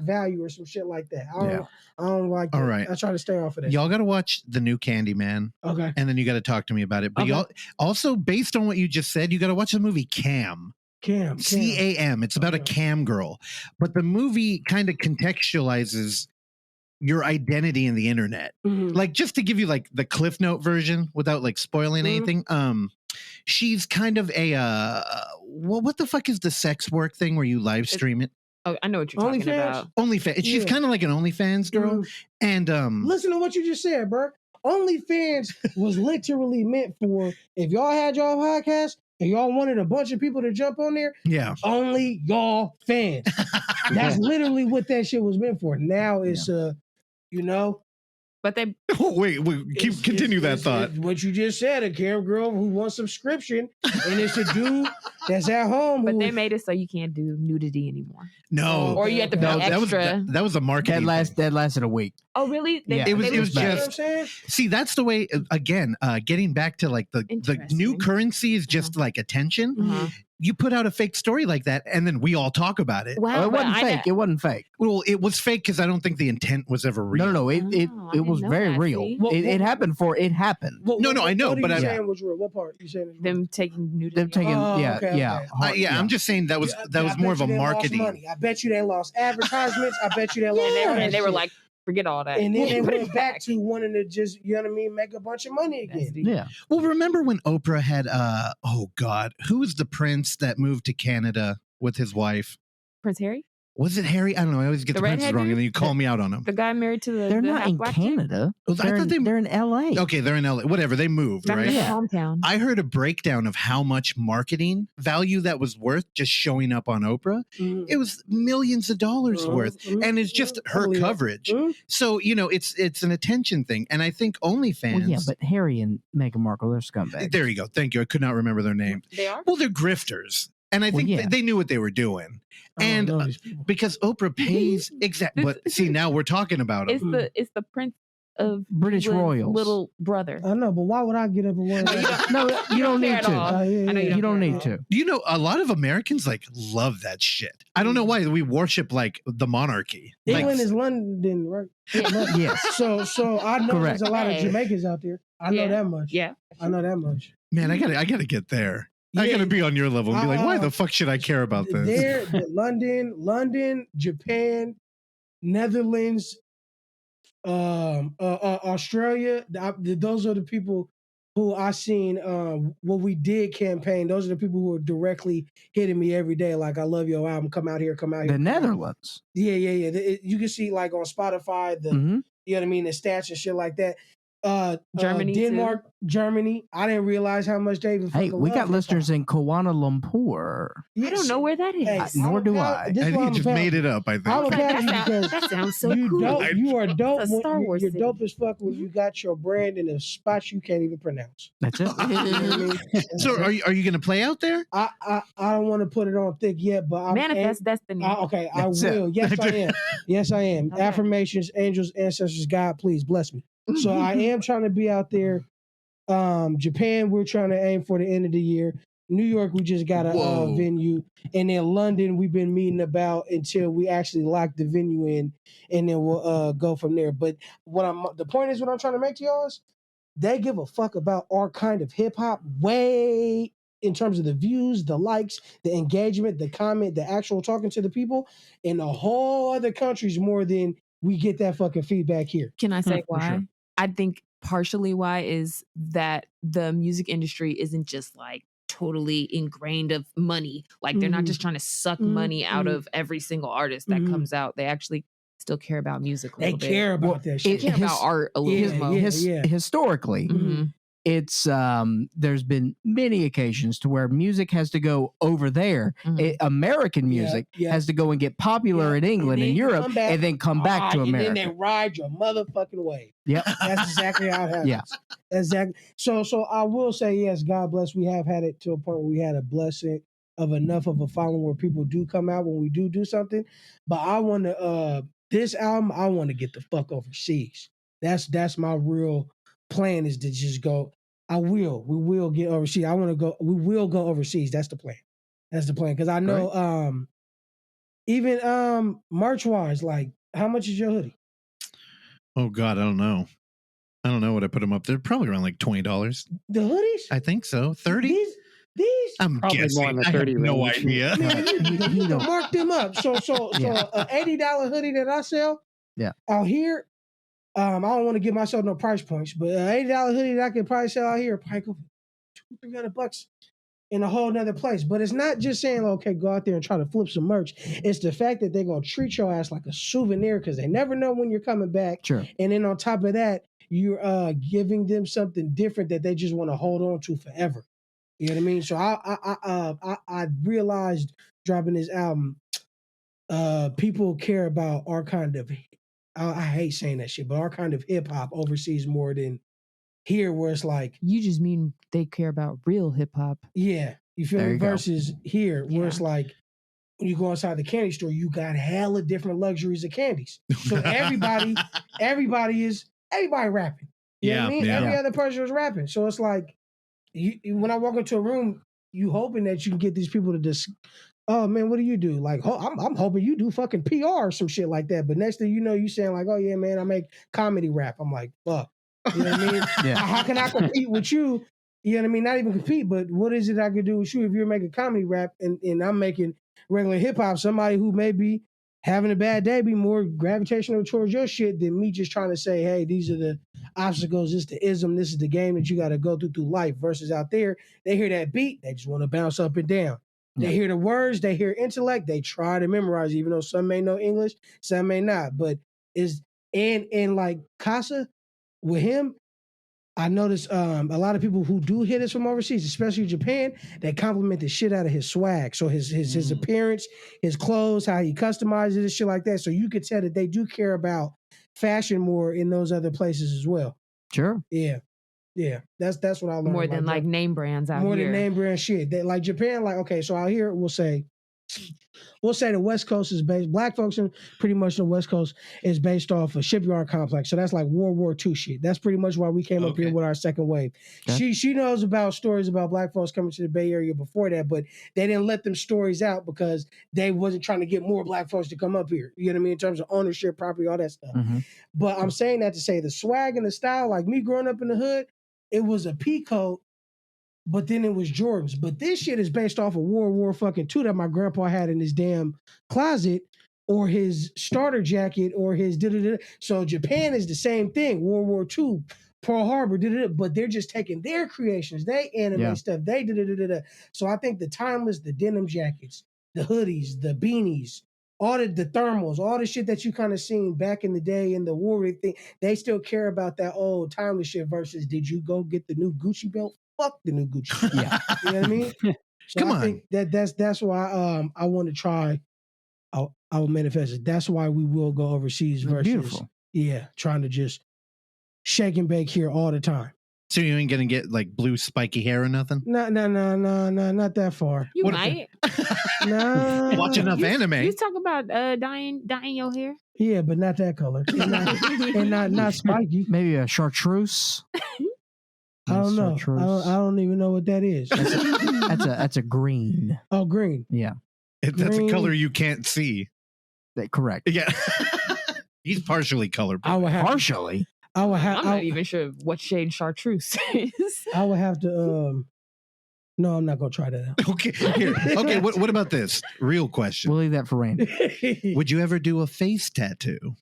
value or some shit like that. I don't like that. All right. I try to stay off of that. Y'all got to watch the new Candyman. Okay. And then you got to talk to me about it. But y'all also, based on what you just said, you got to watch the movie Cam. C-A-M. It's about a cam girl. But the movie kind of contextualizes your identity in the internet. Mm-hmm. Like, just to give you like the Cliff Note version without like spoiling anything. She's kind of a what the fuck is the sex work thing where you live stream it? Oh, I know what you're talking about. OnlyFans. She's kind of like an OnlyFans girl. And listen to what you just said, bro. OnlyFans was literally meant for if y'all had y'all podcast and y'all wanted a bunch of people to jump on there. Yeah. Only y'all fans. That's literally what that shit was meant for. Now it's you know. But they continue that thought. What you just said, a cam girl who wants subscription, and it's a dude that's at home. But they made it so you can't do nudity anymore. No, or you have to pay extra. That was a marketing. That lasted a week. Oh, really? It was just. See, that's the way. Again, getting back to like the new currency is just like attention. You put out a fake story like that, and then we all talk about it. Wow, it wasn't fake. It wasn't fake. Well, it was fake because I don't think the intent was ever real. No. It was very real. It happened for it happened. No, I know. What but are you saying was real? What part you saying? Them taking nudity. Them taking, okay. I'm just saying that was more of a marketing. Money. I bet you they lost advertisements. I bet you they lost. And they were like, forget all that. And then they went back to wanting to just, you know what I mean, make a bunch of money again. Yeah. Well, remember when Oprah had, oh God, who was the prince that moved to Canada with his wife? Prince Harry? Was it Harry? I don't know. I always get the princes wrong, and then you call me out on them. The guy married to the They're not in Canada. They're in L.A. Okay, they're in L.A. Whatever. They moved, right? Yeah. Hometown. I heard a breakdown of how much marketing value that was worth just showing up on Oprah. It was millions of dollars worth, and it's just her coverage. So it's an attention thing, and I think OnlyFans. Well, yeah, but Harry and Meghan Markle, they're scumbags. There you go. Thank you. I could not remember their name. They are. Well, they're grifters. And I think they knew what they were doing. And because Oprah pays but see, now we're talking about him. It's the prince of British royals little brother. I know, but why would I get up and want No, you don't need to. I know you don't need to. A lot of Americans love that shit. I don't know why we worship the monarchy. England is London, right? Yes. So I know there's a lot of Jamaicans out there. I know that much. Yeah. I know that much. Man, I gotta get there. I gotta be on your level and be like, why the fuck should I care about this? London, Japan, Netherlands, Australia. Those are the people who I seen what we did campaign. Those are the people who are directly hitting me every day. Like, I love your album. Come out here. The Netherlands. Yeah. You can see on Spotify you know what I mean, the stats and shit like that. Germany, Denmark, Germany. I didn't realize how much they even. Hey, we got listeners in Kuala Lumpur. I don't know where that is. Hey, nor do I. I think he just made it up. I think. That sounds so cool. You are dope. Star Wars you're dope as fuck when you got your brand in a spot you can't even pronounce. That's it. You know what I mean? So are you going to play out there? I don't want to put it on thick yet, but manifest destiny. Okay, I will. Yes, I am. Yes, I am. Okay. Affirmations, angels, ancestors, God, please bless me. So I am trying to be out there. Japan, we're trying to aim for the end of the year. New York, we just got a venue. And then London, we've been meeting about until we actually lock the venue in, and then we'll go from there. But the point is, what I'm trying to make to y'all is, they give a fuck about our kind of hip hop way in terms of the views, the likes, the engagement, the comment, the actual talking to the people in the whole other countries more than we get that fucking feedback here. Can I say why? Sure. I think partially why is that the music industry isn't just totally ingrained of money. They're not just trying to suck money out of every single artist that comes out. They actually still care about music a little bit. They care about that shit. They care about art a little bit. Historically, it's there's been many occasions to where music has to go over there. American music has to go and get popular in England and Europe, and then come back to America. And then they ride your motherfucking wave. Yep. That's exactly how it happens. Yeah. Exactly. So I will say, yes, God bless. We have had it to a point where we had a blessing of enough of a following where people do come out when we do something. But I want to this album, I want to get the fuck overseas. That's my real plan, is to just go. We will get overseas. I want to go. We will go overseas. That's the plan. Because I know, even merch wise, how much is your hoodie? Oh God, I don't know. I don't know what I put them up. They're probably around $20. The hoodies? I think so. 30. These? I'm probably guessing. more in the I 30 have no range. idea. Man, you can mark them up. So an $80 hoodie that I sell, out here. I don't want to give myself no price points, but an $80 hoodie that I could probably sell out here probably go for $200-$300 in a whole nother place. But it's not just saying, okay, go out there and try to flip some merch. It's the fact that they're gonna treat your ass like a souvenir, because they never know when you're coming back. Sure. And then on top of that, you're giving them something different that they just want to hold on to forever. You know what I mean? So I realized dropping this album, people care about our kind of. I hate saying that shit, but our kind of hip hop overseas more than here, where it's like, You just mean they care about real hip hop. yeah, You feel me? Versus here, where it's like when you go inside the candy store, you got hella different luxuries of candies. So everybody rapping. You know what I mean? Every other person is rapping. So it's like when I walk into a room, you hoping that you can get these people to just, oh man, what do you do? Like, I'm hoping you do fucking PR or some shit like that. But next thing you know, you saying like, oh yeah, man, I make comedy rap. I'm like, fuck. You know what I mean? How can I compete with you? You know what I mean? Not even compete, but what is it I could do with you if you're making comedy rap and I'm making regular hip hop? Somebody who may be having a bad day be more gravitational towards your shit than me just trying to say, hey, these are the obstacles, this is the ism, this is the game that you got to go through life. Versus out there, they hear that beat, they just want to bounce up and down. They hear the words, they hear intellect, they try to memorize, even though some may know English, some may not. But and like Casa, with him, I noticed a lot of people who do hit us from overseas, especially Japan, they compliment the shit out of his swag. So his appearance, his clothes, how he customizes it, shit like that. So you could tell that they do care about fashion more in those other places as well. Sure. Yeah. Yeah. That's what I learned. More than like name brands out here. More than name brand shit. They, like Japan, like, okay, so out here we'll say the West Coast is based, black folks in pretty much the West Coast is based off a shipyard complex. So that's like World War II shit. That's pretty much why we came up here with our second wave. Okay. She knows about stories about black folks coming to the Bay Area before that, but they didn't let them stories out because they wasn't trying to get more black folks to come up here. You know what I mean? In terms of ownership, property, all that stuff. Mm-hmm. But I'm saying that to say the swag and the style, like me growing up in the hood, it was a pea coat, but then it was Jordans. But this shit is based off of World War fucking II that my grandpa had in his damn closet, or his starter jacket, or his da-da-da. So Japan is the same thing. World War II, Pearl Harbor, da-da-da. But they're just taking their creations, they anime stuff, they da-da-da-da-da. So I think the timeless, the denim jackets, the hoodies, the beanies, all the thermals, all the shit that you kind of seen back in the day in the war thing, they still care about that old timeless shit versus did you go get the new Gucci belt? Fuck the new Gucci. Yeah. You know what I mean? So Come I on. think that's why I want to try. I will manifest it. That's why we will go overseas versus trying to just shake and bake here all the time. So you ain't gonna get like blue spiky hair or nothing? No, not that far. You might. No. Watch enough anime. You talk about dyeing your hair? Yeah, but not that color. And not spiky. Maybe a chartreuse. I don't know. I don't even know what that is. That's a green. Oh, green. Yeah. That's a color you can't see. Correct. Yeah. He's partially colorblind. Partially? I'm not even sure what shade chartreuse is. I would have to no, I'm not gonna try that out. Okay. Here. Okay, what about this? Real question. We'll leave that for Randy. Would you ever do a face tattoo?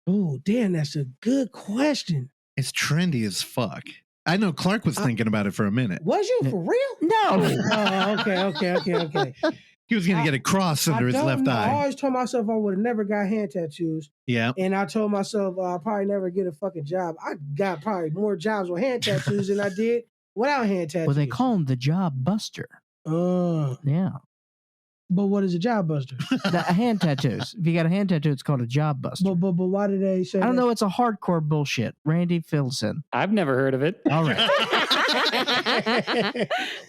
Oh, damn, that's a good question. It's trendy as fuck. I know Clark was thinking about it for a minute. Was you for real? No. Oh, okay. He was going to get a cross under his left eye. I always told myself I would have never got hand tattoos. Yeah. And I told myself I'll probably never get a fucking job. I got probably more jobs with hand tattoos than I did without hand tattoos. Well, they call him the job buster. Yeah. But what is a job buster? Hand tattoos. If you got a hand tattoo, it's called a job buster. But why did they say I don't know. It's a hardcore bullshit. Randy fills in. I've never heard of it. All right.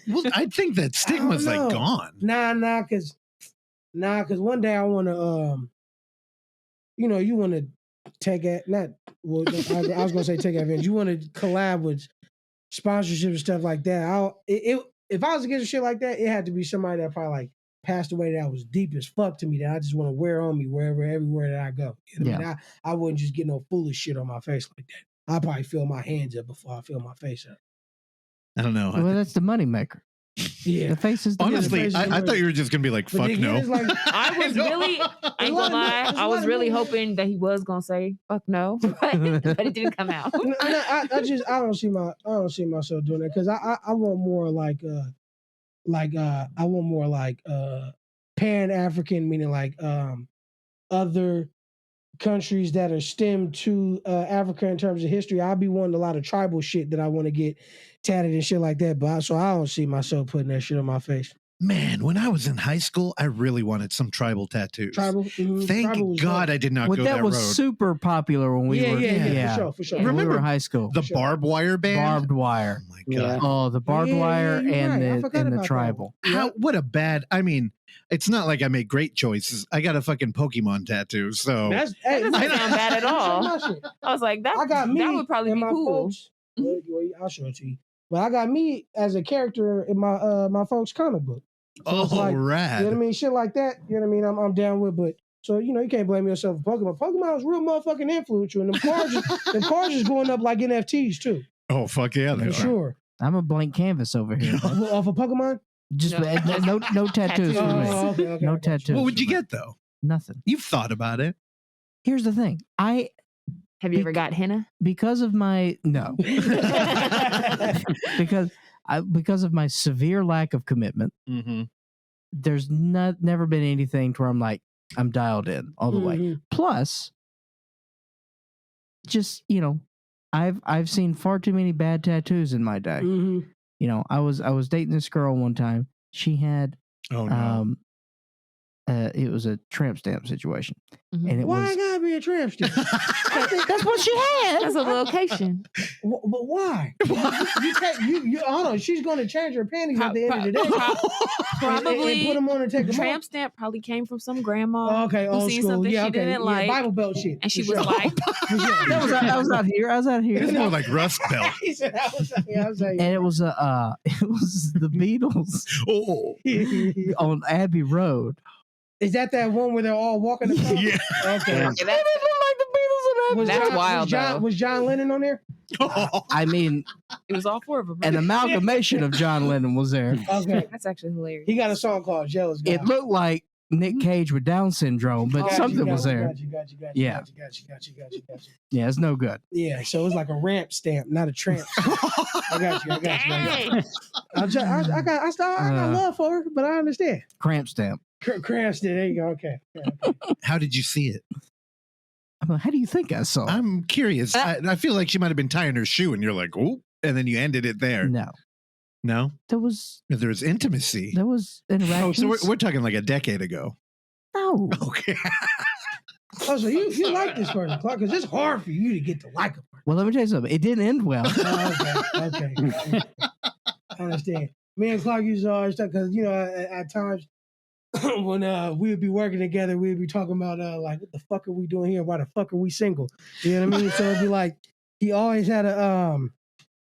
Well, I think that stigma's like gone. Nah, because one day I want to, you want to take it. Not well. I was gonna say take advantage. You want to collab with sponsorship and stuff like that. If I was to get some shit like that, it had to be somebody that probably like passed away that was deep as fuck to me that I just want to wear on me everywhere that I go. You know what I mean? I wouldn't just get no foolish shit on my face like that. I'd probably fill my hands up before I fill my face up. I don't know. Well, that's the money maker. Yeah. The face is the honestly, I thought you were just going to be like, fuck no. Like, I was really, I ain't gonna lie, I was really hoping that he was going to say, fuck no, but it didn't come out. I don't see myself doing that because I want more like Pan-African, meaning like other countries that are stemmed to Africa in terms of history. I'll be wanting a lot of tribal shit that I want to get tatted and shit like that. But so I don't see myself putting that shit on my face. Man, when I was in high school, I really wanted some tribal tattoos. Thank God I did not go that road. That was super popular when we were. Yeah, for sure. Remember in high school? The barbed wire band? Barbed wire. Oh, my God. Oh, the barbed wire and the tribal. What a bad... I mean, it's not like I make great choices. I got a fucking Pokemon tattoo, so... That doesn't sound bad at all. I was like, that would probably be cool. Folks, I'll show it to you. But I got me as a character in my folks' comic book. So rad. You know what I mean? Shit like that. You know what I mean? I'm down with, but so you can't blame yourself for Pokemon. Pokemon was real motherfucking influential, and the cars is going up like NFTs too. Oh fuck yeah, for sure. I'm a blank canvas over here. Off of Pokemon? Just no tattoos for me. Okay, no tattoos. What would you get though? Nothing. You've thought about it. Here's the thing. Have you ever got henna? Because of my because of my severe lack of commitment, there's never been anything to where I'm dialed in all the way. Plus, just I've seen far too many bad tattoos in my day. I was dating this girl one time. She had it was a tramp stamp situation. And why gotta be a tramp stamp? That's what she had. That's a location. But why? you hold on. She's going to change her panties at the end of the day. Probably and put them on and take them tramp off. Stamp probably came from some grandma. Okay, old seen school. Something she didn't like. Bible belt shit. And she was like, I was out here. It's more like Rust Belt. He said, I was out here. And it was the Beatles on Abbey Road. Is that one where they're all walking across? Yeah. Okay. They didn't look like the Beatles on That's wild, was John Lennon on there? I mean, it was all four of them. An amalgamation of John Lennon was there. Okay. That's actually hilarious. He got a song called Jealous God. It looked like Nick Cage with Down syndrome, but something was there. Got you. Yeah, it's no good. Yeah, so it's like a ramp stamp, not a tramp. I got you. I got love for her, but I understand. Cramp stamp. Cramp stamp. There you go. Okay. How did you see it? How do you think I saw it? I'm curious. I feel like she might have been tying her shoe, and you're like, oh, and then you ended it there. No. There was intimacy. There was interaction. Oh, so we're talking like a decade ago. No. Okay. Oh, so you like this person, Clark? Because it's hard for you to get to like a person. Well, let me tell you something. It didn't end well. Okay. I understand. Me and Clark used to always talk because at times when we would be working together, we'd be talking about like, what the fuck are we doing here? Why the fuck are we single? You know what I mean? So it'd be like he always had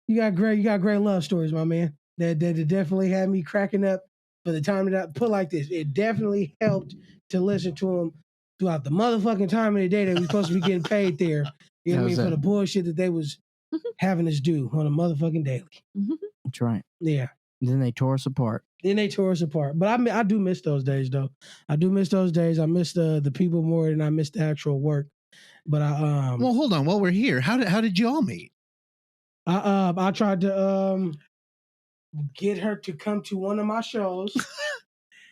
you got great love stories, my man. That definitely had me cracking up for the time that I put like this. It definitely helped to listen to him throughout the motherfucking time of the day that we supposed to be getting paid there. You know what I mean? For the bullshit that they was having us do on a motherfucking daily. That's right. Yeah. And then they tore us apart. But I do miss those days, though. I do miss those days. I miss the people more than I miss the actual work. But well, hold on. While we're here, how did you all meet? I tried to get her to come to one of my shows.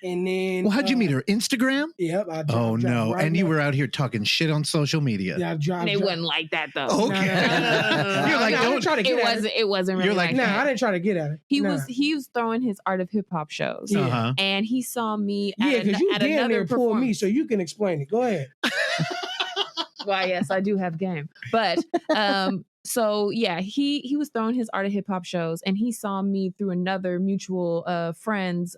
And then... Well, how'd you meet her? Instagram? Yep. Oh, no. And you were out here talking shit on social media. Yeah, They wouldn't like that, though. Okay. No. You're like, I didn't try to get at it. It wasn't really. You're like, no, I didn't try to get at it. He was throwing his Art of Hip Hop shows. Uh-huh. And he saw me at, because you at damn another near pulled me, performance. so you can explain it. Go ahead. Well, yes, I do have game. But so yeah, he was throwing his Art of Hip Hop shows, and he saw me through another mutual friend's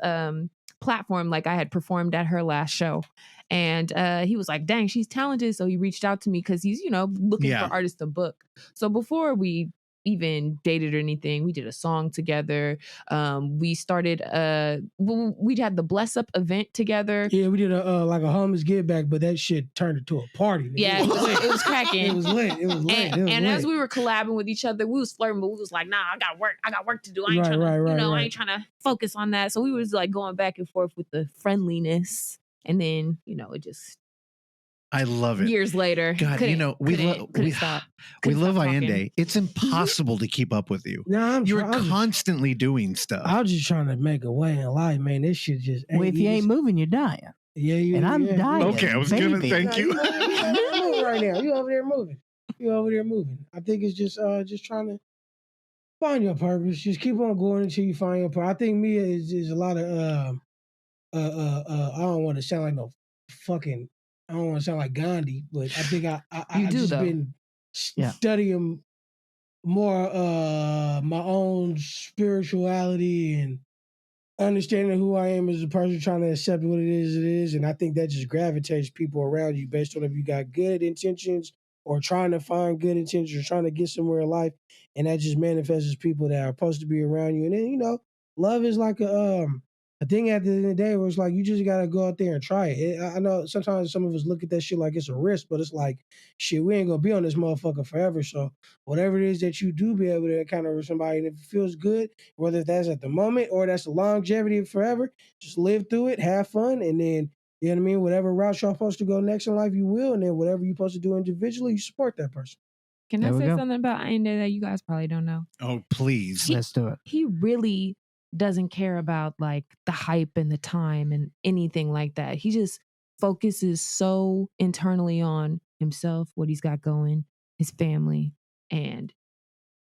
platform. Like I had performed at her last show, and he was like, dang, she's talented. So he reached out to me because he's looking for artists to book. So before we even dated or anything, we did a song together. We started we had the Bless Up event together. Yeah, we did a like a homeless give back, but that shit turned into a party. Man. Yeah, it was cracking. It was lit. And as we were collabing with each other, we was flirting, but we was like, nah, I got work to do. I ain't trying to, I ain't trying to focus on that. So we was like going back and forth with the friendliness, and then it just. I love it. Years later, God, we love Allende. It's impossible to keep up with you. No, you're constantly doing stuff. I was just trying to make a way in life, man. This shit just. Well, if you ain't moving, you're dying. Yeah, and I'm dying. Okay, I was gonna thank you. You're moving right now. You over there moving. I think it's just trying to find your purpose. Just keep on going until you find your purpose. I think Mia is a lot of I don't want to sound like no fucking. I don't want to sound like Gandhi, but I think I just been studying more my own spirituality and understanding who I am as a person, trying to accept what it is, and I think that just gravitates people around you based on if you got good intentions or trying to find good intentions or trying to get somewhere in life, and that just manifests as people that are supposed to be around you. And then love is like a thing at the end of the day where it's like you just gotta go out there and try it. I know sometimes some of us look at that shit like it's a risk, but it's like shit, we ain't gonna be on this motherfucker forever. So whatever it is that you do be able to encounter with somebody, and if it feels good, whether that's at the moment or that's the longevity of forever, just live through it, have fun, and then you know what I mean. Whatever route y'all supposed to go next in life, you will, and then whatever you're supposed to do individually, you support that person. Can I say something about Ainda that you guys probably don't know? Oh, please, let's do it. He really doesn't care about like the hype and the time and anything like that. He just focuses so internally on himself, what he's got going, his family, and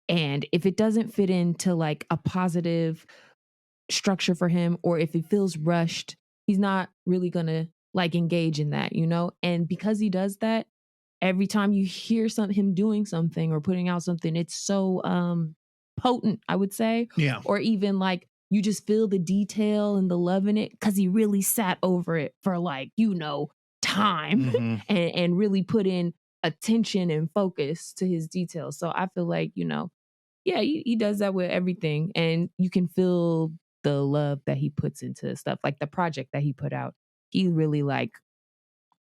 if it doesn't fit into like a positive structure for him, or if it feels rushed, he's not really gonna like engage in that, And because he does that, every time you hear him doing something or putting out something, it's so potent, I would say. Yeah. Or even like you just feel the detail and the love in it because he really sat over it for like, time and really put in attention and focus to his details. So I feel like, he does that with everything. And you can feel the love that he puts into stuff. Like the project that he put out, he really like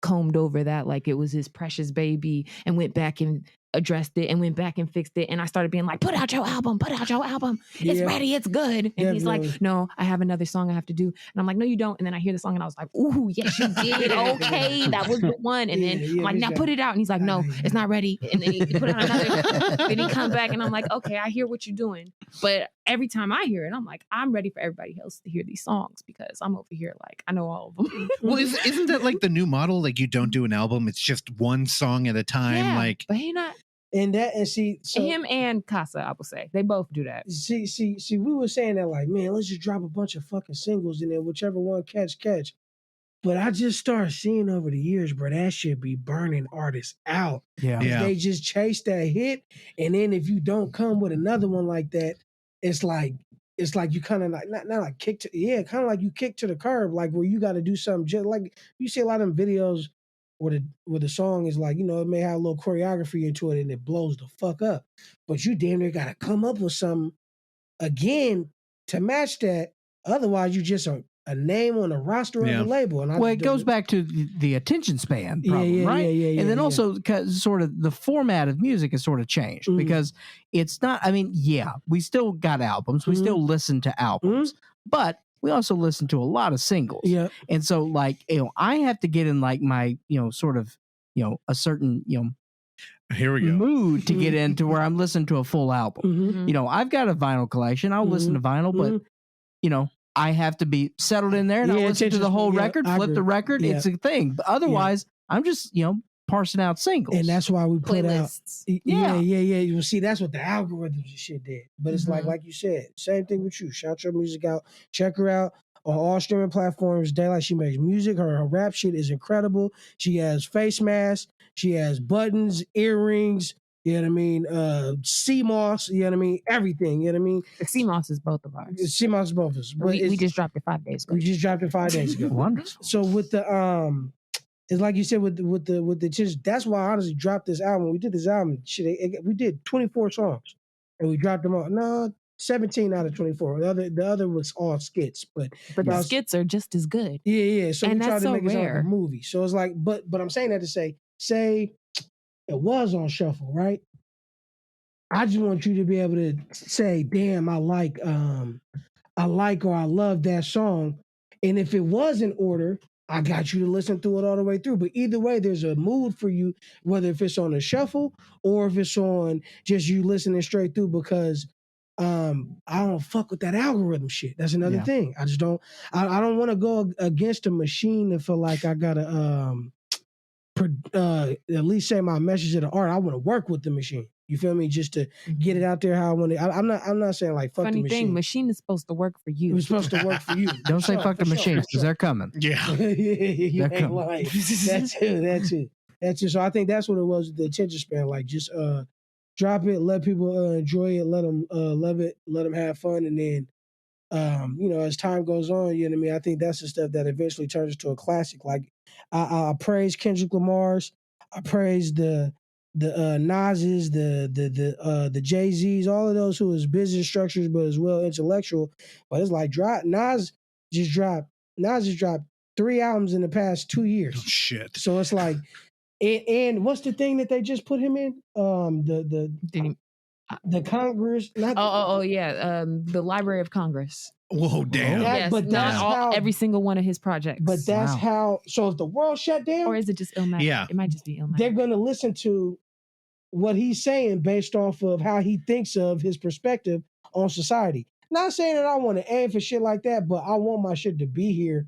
combed over that like it was his precious baby and went back and addressed it and went back and fixed it. And I started being like, put out your album. It's ready. It's good. And he's like, no, I have another song I have to do. And I'm like, no, you don't. And then I hear the song and I was like, ooh, yes, you did. Okay. That was the one. And then I'm like, now put it out. And he's like, no, it's not ready. And then he put out another. Then he come back and I'm like, okay, I hear what you're doing. But every time I hear it, I'm like, I'm ready for everybody else to hear these songs because I'm over here like, I know all of them. Well, isn't that like the new model? Like you don't do an album. It's just one song at a time. Yeah, like, but he not. And see, so, him and Casa, I would say they both do that. See, we were saying that like, man, let's just drop a bunch of fucking singles and then whichever one catch. But I just started seeing over the years, bro, that shit be burning artists out. Yeah. They just chase that hit, and then if you don't come with another one like that, it's like you kind of like not like kick to kind of like you kick to the curb, like where you got to do something. Just like you see a lot of them videos where the song is like, it may have a little choreography into it and it blows the fuck up. But you damn near got to come up with something again to match that. Otherwise, you just a name on the roster of the label. And it goes back to the attention span problem, right? And then also sort of the format of music has sort of changed because it's not, we still got albums. We still listen to albums, but we also listen to a lot of singles. Yeah. And so like, I have to get in like my, sort of, a certain, here we go, mood to get into where I'm listening to a full album. I've got a vinyl collection. I'll listen to vinyl, but I have to be settled in there and I'll listen to the whole record, flip the record. It's a thing. But otherwise, I'm just, parsing out singles. And that's why we put playlists. out. Yeah. You see, that's what the algorithms and shit did. But it's like you said, same thing with you. Shout your music out. Check her out on all streaming platforms. Daylite, she makes music. Her rap shit is incredible. She has face masks. She has buttons, earrings. You know what I mean? CMOS, you know what I mean? Everything, you know what I mean? The CMOS is both of ours. CMOS is both of us. But we just dropped it 5 days ago. We just dropped it 5 days ago. Wonderful. So with the it's like you said with the just that's why I honestly dropped this album. We did this album, we did 24 songs and we dropped them all. No, 17 out of 24. The other was all skits, but the skits are just as good. Yeah. So and we tried to make it sound like rare. a movie. So it's like, but I'm saying that to say it was on shuffle, right? I just want you to be able to say, damn, I like or I love that song. And if it was in order, I got you to listen through it all the way through. But either way, there's a mood for you, whether if it's on a shuffle or if it's on just you listening straight through because I don't fuck with that algorithm shit. That's another thing. I just don't I don't want to go against a machine and feel like I gotta at least say my message of the art. I want to work with the machine. You feel me? Just to get it out there how I want it. I'm not saying like fuck Funny the machine. thing, machine is supposed to work for you. It was supposed to work for you. Don't say fuck the machines because they're coming. Yeah. You They're ain't coming. lying. That's it. So I think that's what it was, the attention span. Like just drop it, let people enjoy it, let them love it, let them have fun, and then as time goes on, you know what I mean? I think that's the stuff that eventually turns into a classic. Like I praise Kendrick Lamar's, I praise the Nas's, the Jay-Z's, all of those who is business structures but as well intellectual. But it's like Nas just dropped 3 albums in the past 2 years. Oh, shit. So it's like, and what's the thing that they just put him in? The Congress. The Library of Congress. Whoa, damn. Yes, but that's every single one of his projects. But that's how. So if the world shut down, or is it just Illmatic? Yeah, it might just be Illmatic. They're going to listen to what he's saying based off of how he thinks of his perspective on society. Not saying that I want to aim for shit like that, but I want my shit to be here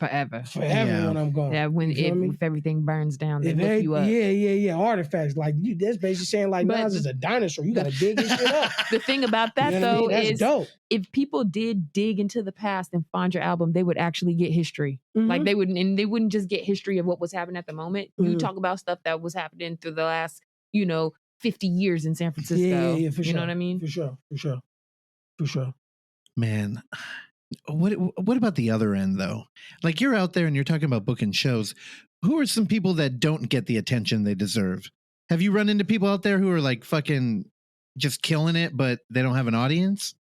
forever when I'm gone. Yeah, if everything burns down, they look you up. Yeah. Artifacts like you. That's basically saying like Nas is a dinosaur. You got to dig this shit up. The thing about that though is, dope. If people did dig into the past and find your album, they would actually get history. Mm-hmm. Like they wouldn't just get history of what was happening at the moment. Mm-hmm. You talk about stuff that was happening through the last 50 years in San Francisco. Yeah, for sure. You know what I mean? For sure. Man. What about the other end though? Like you're out there and you're talking about booking shows. Who are some people that don't get the attention they deserve? Have you run into people out there who are like fucking just killing it, but they don't have an audience?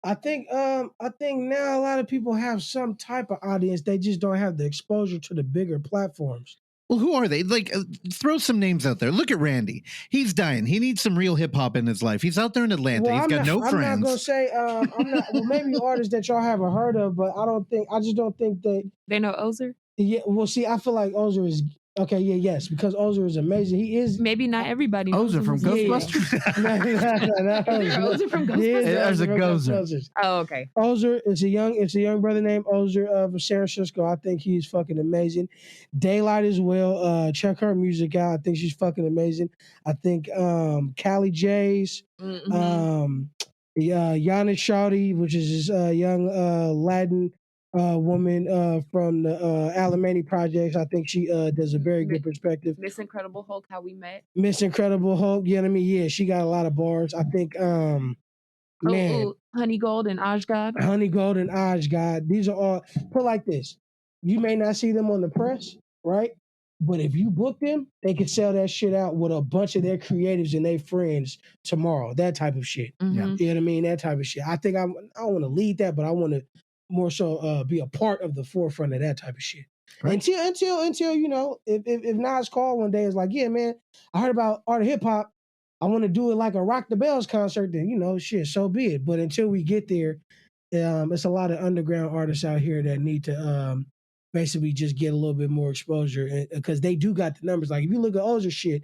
I think now a lot of people have some type of audience. They just don't have the exposure to the bigger platforms. Well, who are they? Like, throw some names out there. Look at Randy. He's dying. He needs some real hip hop in his life. He's out there in Atlanta. He's got no friends. I'm not gonna say. I'm not. Well, maybe artists that y'all haven't heard of, but I just don't think they know Ozer. Yeah. Well, see, I feel like Ozer is. Okay, yes, because Ozer is amazing. He is. Maybe not everybody knows Ozer from Ghostbusters. No. Ozer from Ghostbusters. There's a Gozer. Oh, okay. Ozer is a young brother named Ozer of San Francisco. I think he's fucking amazing. Daylite as well. Check her music out. I think she's fucking amazing. I think Callie J's, Yana Shawty, which is this young Latin woman from the Alamany Projects. I think she does a very good perspective. Miss Incredible Hulk, how we met. Miss Incredible Hulk, you know what I mean? Yeah, she got a lot of bars. I think Honey Gold and Ajgod. Honey Gold and Ajgod. These are all put like this. You may not see them on the press, right? But if you book them, they can sell that shit out with a bunch of their creatives and their friends tomorrow. That type of shit. Mm-hmm. You know what I mean? That type of shit. I think I don't want to lead that, but I want to more so be a part of the forefront of that type of shit. Right. Until if Nas call one day is like, yeah, man, I heard about art of hip hop. I want to do it like a Rock the Bells concert. Then shit, so be it. But until we get there, it's a lot of underground artists out here that need to basically just get a little bit more exposure because they do got the numbers. Like if you look at Ozer shit,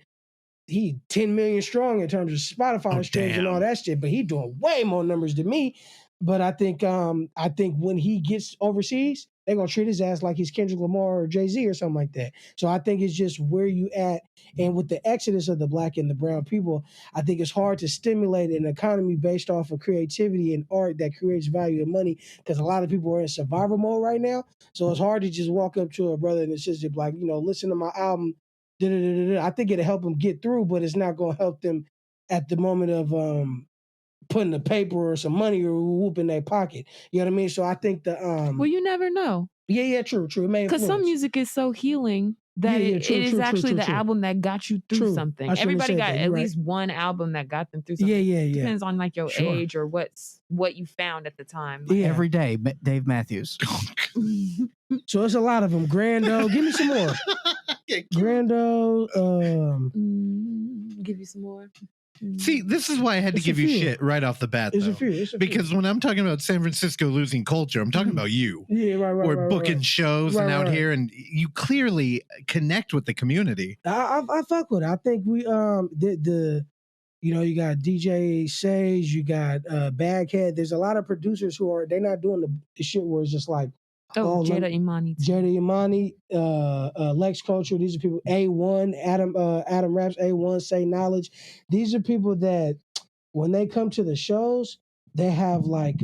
he 10 million strong in terms of Spotify streams and all that shit. But he doing way more numbers than me. But I think when he gets overseas, they're gonna treat his ass like he's Kendrick Lamar or Jay-Z or something like that. So I think it's just where you at, and with the exodus of the black and the brown people, I think it's hard to stimulate an economy based off of creativity and art that creates value and money because a lot of people are in survival mode right now. So it's hard to just walk up to a brother and sister like, listen to my album. I think it'll help them get through, but it's not gonna help them at the moment of putting the paper or some money or whoop in their pocket. You know what I mean? So I think well, you never know. Yeah, true. Because some music is so healing that it is actually the album that got you through something. Everybody got at least one album that got them through something. Yeah. Depends on like your age or what you found at the time. Like, every day, Dave Matthews. So it's a lot of them. Grando, give me some more. Grando, give you some more. See, this is why I had to give you shit right off the bat, though. Because when I'm talking about San Francisco losing culture, I'm talking about you. Yeah, right. We're booking shows and out here, and you clearly connect with the community. I fuck with it. I think we you got DJ Sage, you got Baghead. There's a lot of producers they're not doing the shit where it's just like, Jada Imani. Jada Imani, Lex Culture. These are people. A1, Adam Raps, A1, Say Knowledge. These are people that when they come to the shows, they have like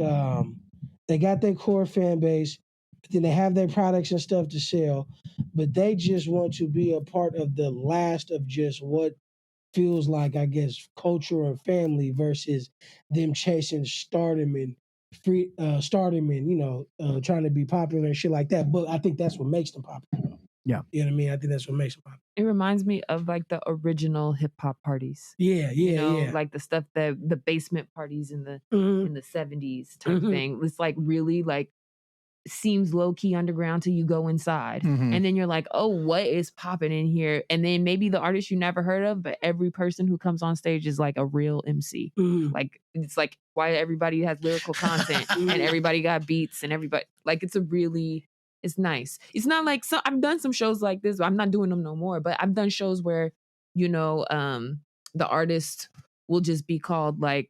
they got their core fan base, then they have their products and stuff to sell, but they just want to be a part of the last of just what feels like, I guess, culture and family versus them chasing stardom and stardom and trying to be popular and shit like that. But I think that's what makes them popular. Yeah. You know what I mean? I think that's what makes them popular. It reminds me of like the original hip hop parties. Yeah. Like the stuff that the basement parties in the 70s type thing. It's like really like seems low key underground till you go inside. And then you're like, oh, what is popping in here? And then maybe the artist you never heard of, but every person who comes on stage is like a real MC. Like it's like why everybody has lyrical content and everybody got beats and everybody like it's nice. It's not like I've done some shows like this, but I'm not doing them no more. But I've done shows where, the artist will just be called like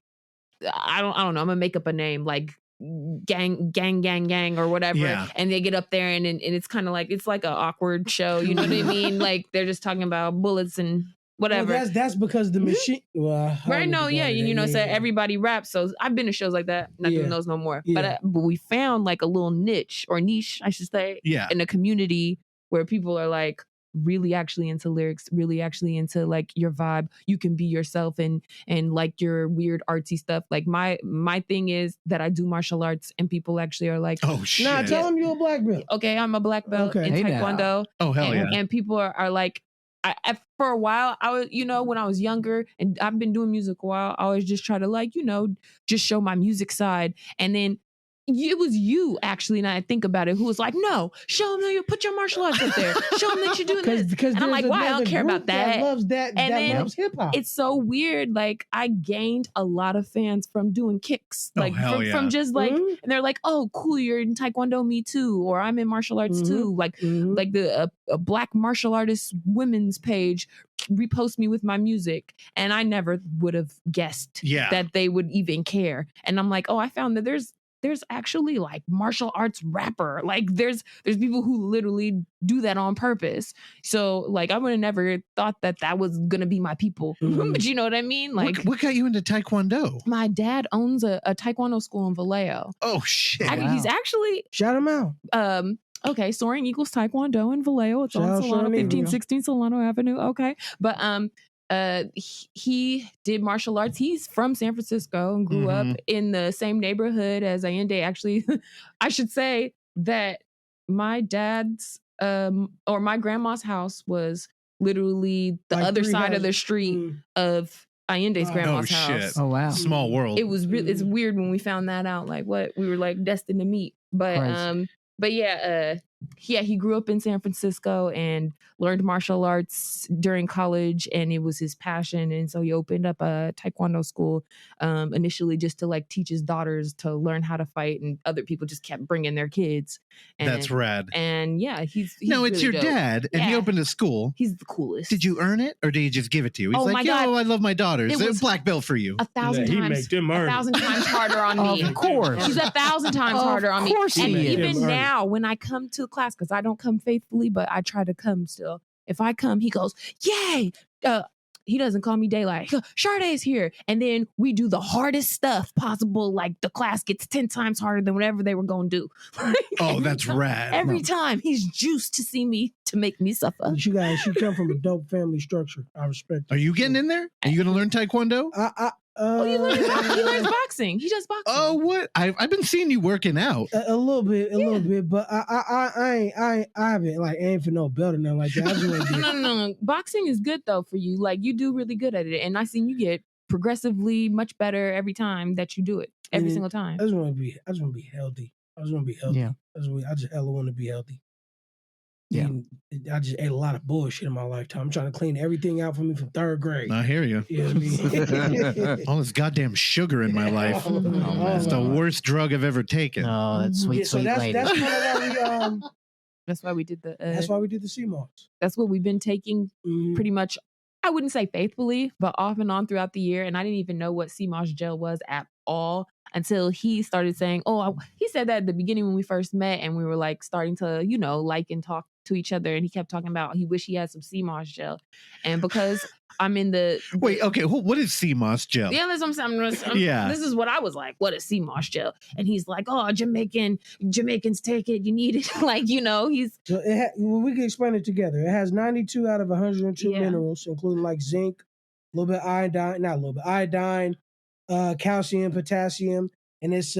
I don't know, I'm gonna make up a name like gang or whatever, and they get up there and it's kind of like it's like an awkward show, you know what I mean? Like they're just talking about bullets and whatever. Well, that's because the machine. Well, right? No, so everybody raps. So I've been to shows like that. Not doing those no more. But we found like a little niche, I should say, in a community where people are like really actually into lyrics, really actually into like your vibe. You can be yourself and like your weird artsy stuff. Like my thing is that I do martial arts and people actually are like, oh shit. Nah, tell them you're a black belt. Okay, I'm a black belt in Taekwondo. Oh hell yeah. And people are like, for a while, I was, when I was younger and I've been doing music a while, I always just try to like, just show my music side. And then it was you actually, now I think about it, who was like, no, show them that you put your martial arts up there. Show them that you're doing this. Because and I'm like, why? I don't care about that. Loves that. And that loves hip hop. It's so weird. Like I gained a lot of fans from doing kicks. Like from just like, and they're like, oh, cool, you're in Taekwondo, me too, or I'm in martial arts too. Like the a black martial artist women's page repost me with my music, and I never would have guessed that they would even care. And I'm like, oh, I found that there's actually like martial arts rapper. Like there's people who literally do that on purpose. So like I would have never thought that was gonna be my people. But you know what I mean? Like what got you into Taekwondo? My dad owns a Taekwondo school in Vallejo. Oh shit. He's actually shout him out. Okay, Soaring Eagles Taekwondo in Vallejo. It's on Solano, 1516 Solano Avenue. Okay. But he did martial arts. He's from San Francisco and grew up in the same neighborhood as Allende. Actually, I should say that my dad's or my grandma's house was literally the like other side of the street of Allende's grandma's house. Shit. Oh wow. Small world. It was it's weird when we found that out, like what we were like destined to meet. But he grew up in San Francisco and learned martial arts during college, and it was his passion. And so he opened up a Taekwondo school initially just to like teach his daughters to learn how to fight, and other people just kept bringing their kids. And, that's rad. And he's no, it's really your dope. Dad, and he opened a school. He's the coolest. Did you earn it, or did he just give it to you? He's like, yo, I love my daughters. It's a black belt for you. 1,000 times harder on me. Of course. He's 1,000 times harder on me. Of course and he is. even now, when I come to class, because I don't come faithfully, but I try to come still. If I come, he goes, yay! He doesn't call me Daylite. Shardae's here. And then we do the hardest stuff possible. Like the class gets 10 times harder than whatever they were going to do. Oh, that's rad. Every time he's juiced to see me, to make me suffer. You come from a dope family structure. I respect it. Are you getting in there? Are you going to learn Taekwondo? He learns boxing. He does boxing. Oh, what? I've been seeing you working out a little bit, but I haven't like aimed for no belt or nothing like that. I just no. Boxing is good though for you. Like you do really good at it, and I seen you get progressively much better every time that you do it. Every single time. I just want to be healthy. Yeah. I just hella want to be healthy. Yeah, I just ate a lot of bullshit in my lifetime. I'm trying to clean everything out for me from 3rd grade. I hear you. You know what I mean? All this goddamn sugar in my life. It's the worst drug I've ever taken. Oh, that's sweet lady. That's kind of why that's why we did the. That's why we did the CMOS. That's what we've been taking pretty much. I wouldn't say faithfully, but off and on throughout the year. And I didn't even know what CMOS gel was at all until he started saying, he said that at the beginning when we first met and we were like starting to, like and talk to each other. And he kept talking about he wished he had some sea moss gel. And because I'm in the wait, okay, what is sea moss gel? Yeah, that's what I'm saying. Yeah. This is what I was like. What is sea moss gel? And he's like, oh, Jamaicans take it. You need it. Like, he's. So we can explain it together. It has 92 out of 102 minerals, including like zinc, a little bit iodine, calcium, potassium, and it's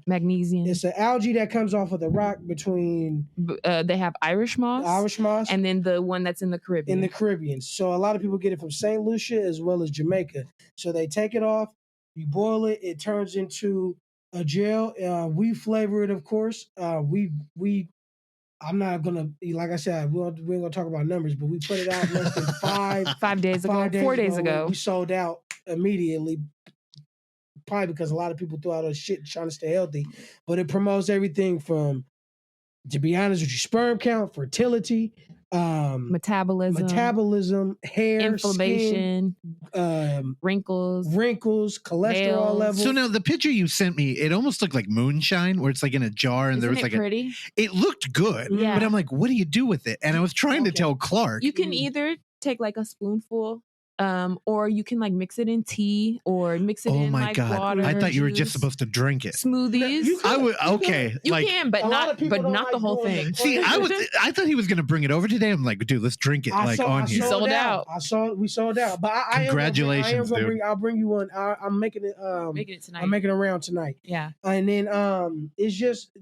magnesium. It's an algae that comes off of the rock between. They have Irish moss, and then the one that's in the Caribbean. So a lot of people get it from St. Lucia as well as Jamaica. So they take it off, you boil it, it turns into a gel. We flavor it, of course. I'm not gonna, like I said, we ain't gonna talk about numbers, but we put it out less than 4 days ago. We sold out immediately. Probably because a lot of people throw out all shit trying to stay healthy, but it promotes everything from, to be honest with you, sperm count, fertility, metabolism, hair, inflammation, skin, wrinkles, cholesterol levels. So now the picture you sent me, it almost looked like moonshine, where it's like in a jar and there was like pretty? It looked good, yeah. But I'm like, what do you do with it? And I was trying to tell Clark. You can either take like a spoonful. Or you can like mix it in tea or mix it in like water. I thought you were juice, just supposed to drink it. Smoothies. You can, but not the whole thing. See, I thought he was gonna bring it over today. I'm like, dude, let's drink it on here. Sold out. We sold out. But Congratulations, dude. I'll bring you one. I'm making it. Making it tonight. I'm making it around tonight. Yeah. And then it's just.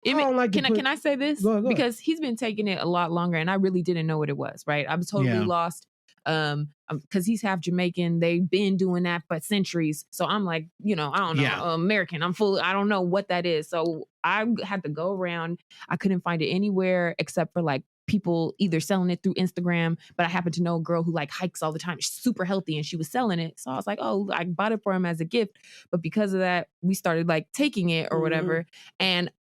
Can I say this? Go ahead. Because he's been taking it a lot longer, and I really didn't know what it was. Right, I was totally lost. Because he's half Jamaican, they've been doing that for centuries. So I'm like, I don't know, American. I don't know what that is. So I had to go around. I couldn't find it anywhere except for like people either selling it through Instagram. But I happen to know a girl who like hikes all the time. She's super healthy and she was selling it. So I was like, oh, I bought it for him as a gift. But because of that, we started like taking it or whatever. And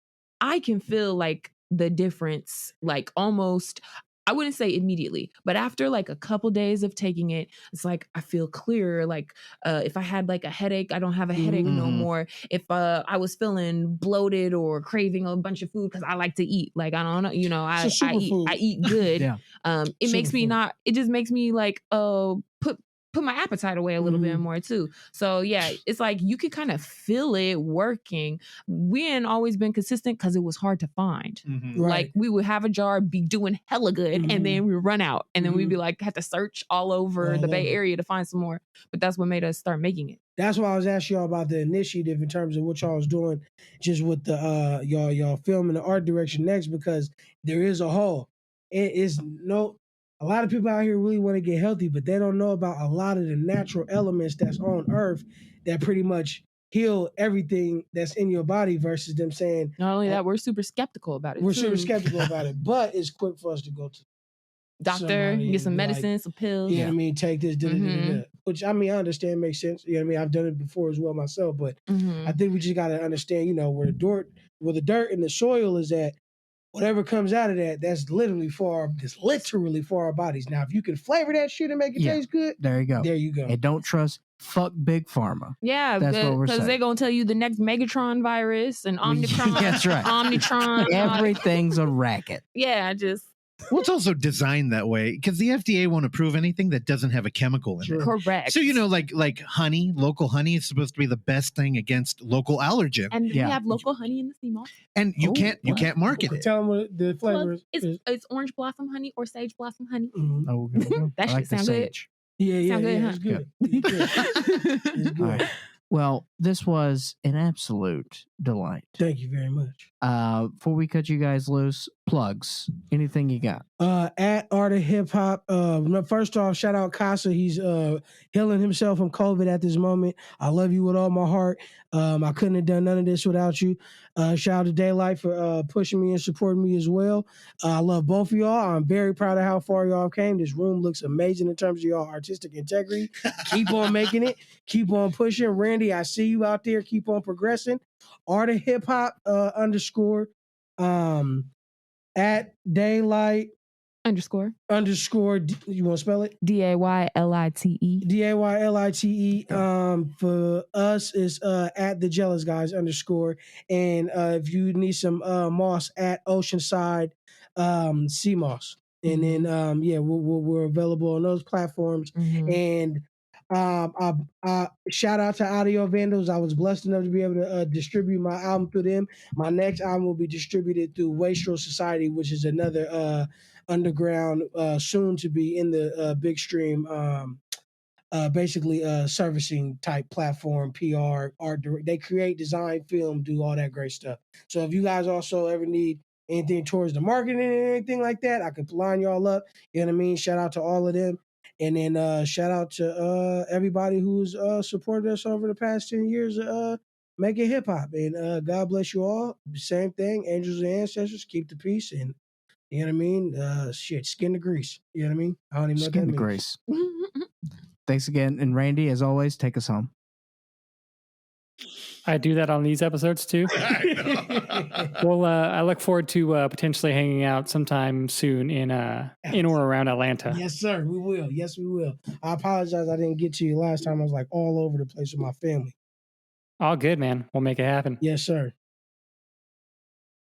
I can feel like the difference, like almost. I wouldn't say immediately, but after like a couple days of taking it, it's like I feel clearer. Like if I had like a headache, I don't have a headache no more. If I was feeling bloated or craving a bunch of food because I like to eat, like I don't know, I eat good. It makes me not. It just makes me like put my appetite away a little bit more too. So yeah, it's like you can kind of feel it working. We ain't always been consistent because it was hard to find. Like we would have a jar, be doing hella good, and then we would run out, and then we'd be like, have to search all over the Bay Area to find some more. But that's what made us start making it. That's why I was asking y'all about the initiative in terms of what y'all was doing, just with the y'all filming the art direction next, because there is a hole. It is a lot of people out here really want to get healthy, but they don't know about a lot of the natural elements that's on Earth that pretty much heal everything that's in your body versus them saying. Not only that, we're super skeptical about it. Super skeptical about it, but it's quick for us to go to doctor, get some medicine, some pills. You know what I mean? Take this, which I mean, I understand makes sense. You know what I mean? I've done it before as well myself, but I think we just got to understand, where the dirt and the soil is at. Whatever comes out of that, that's literally for our bodies. Now, if you can flavor that shit and make it taste good, there you go. There you go. And don't trust fuck Big Pharma. Yeah, that's what we're saying. Because they're going to tell you the next Megatron virus and Omicron. That's right. Omnitron. Everything's a racket. Yeah, Well, it's also designed that way because the FDA won't approve anything that doesn't have a chemical in it. Correct. So, like honey, local honey is supposed to be the best thing against local allergen. And we have local honey in the sea moss. And you can't market it. Tell them what the flavor is. It's orange blossom honey or sage blossom honey. Oh, that shit sound good. Yeah. Sound good, huh? It's good. It's good. All right. Well, this was an absolute delight. Thank you very much. Before we cut you guys loose, plugs. Anything you got? At Art of Hip Hop. First off, shout out Casa. He's healing himself from COVID at this moment. I love you with all my heart. I couldn't have done none of this without you. Shout out to Daylite for pushing me and supporting me as well. I love both of y'all. I'm very proud of how far y'all came. This room looks amazing in terms of y'all artistic integrity. Keep on making it. Keep on pushing. Randy, I see you out there. Keep on progressing. Art of Hip Hop _ at Daylite. Underscore. You want to spell it? DAYLITE. DAYLITE. For us is at the Jealous Guys _ and if you need some moss at Oceanside Sea Moss. And then we're available on those platforms. And shout out to Audio Vandals. I was blessed enough to be able to distribute my album through them. My next album will be distributed through Wastrel Society, which is another underground, soon to be in the big stream, basically servicing type platform, PR, art. They create, design, film, do all that great stuff. So if you guys also ever need anything towards the marketing and anything like that, I could line y'all up. You know what I mean? Shout out to all of them. And then shout out to everybody who's supported us over the past 10 years making hip hop. And God bless you all. Same thing, angels and ancestors, keep the peace. And you know what I mean? Skin to grease. You know what I mean? I don't even know what that means. Skin to grease. Thanks again. And Randy, as always, take us home. I do that on these episodes too. Well, I look forward to potentially hanging out sometime soon in or around Atlanta. Yes, sir. We will. Yes, we will. I apologize I didn't get to you last time. I was like all over the place with my family. All good, man. We'll make it happen. Yes, sir.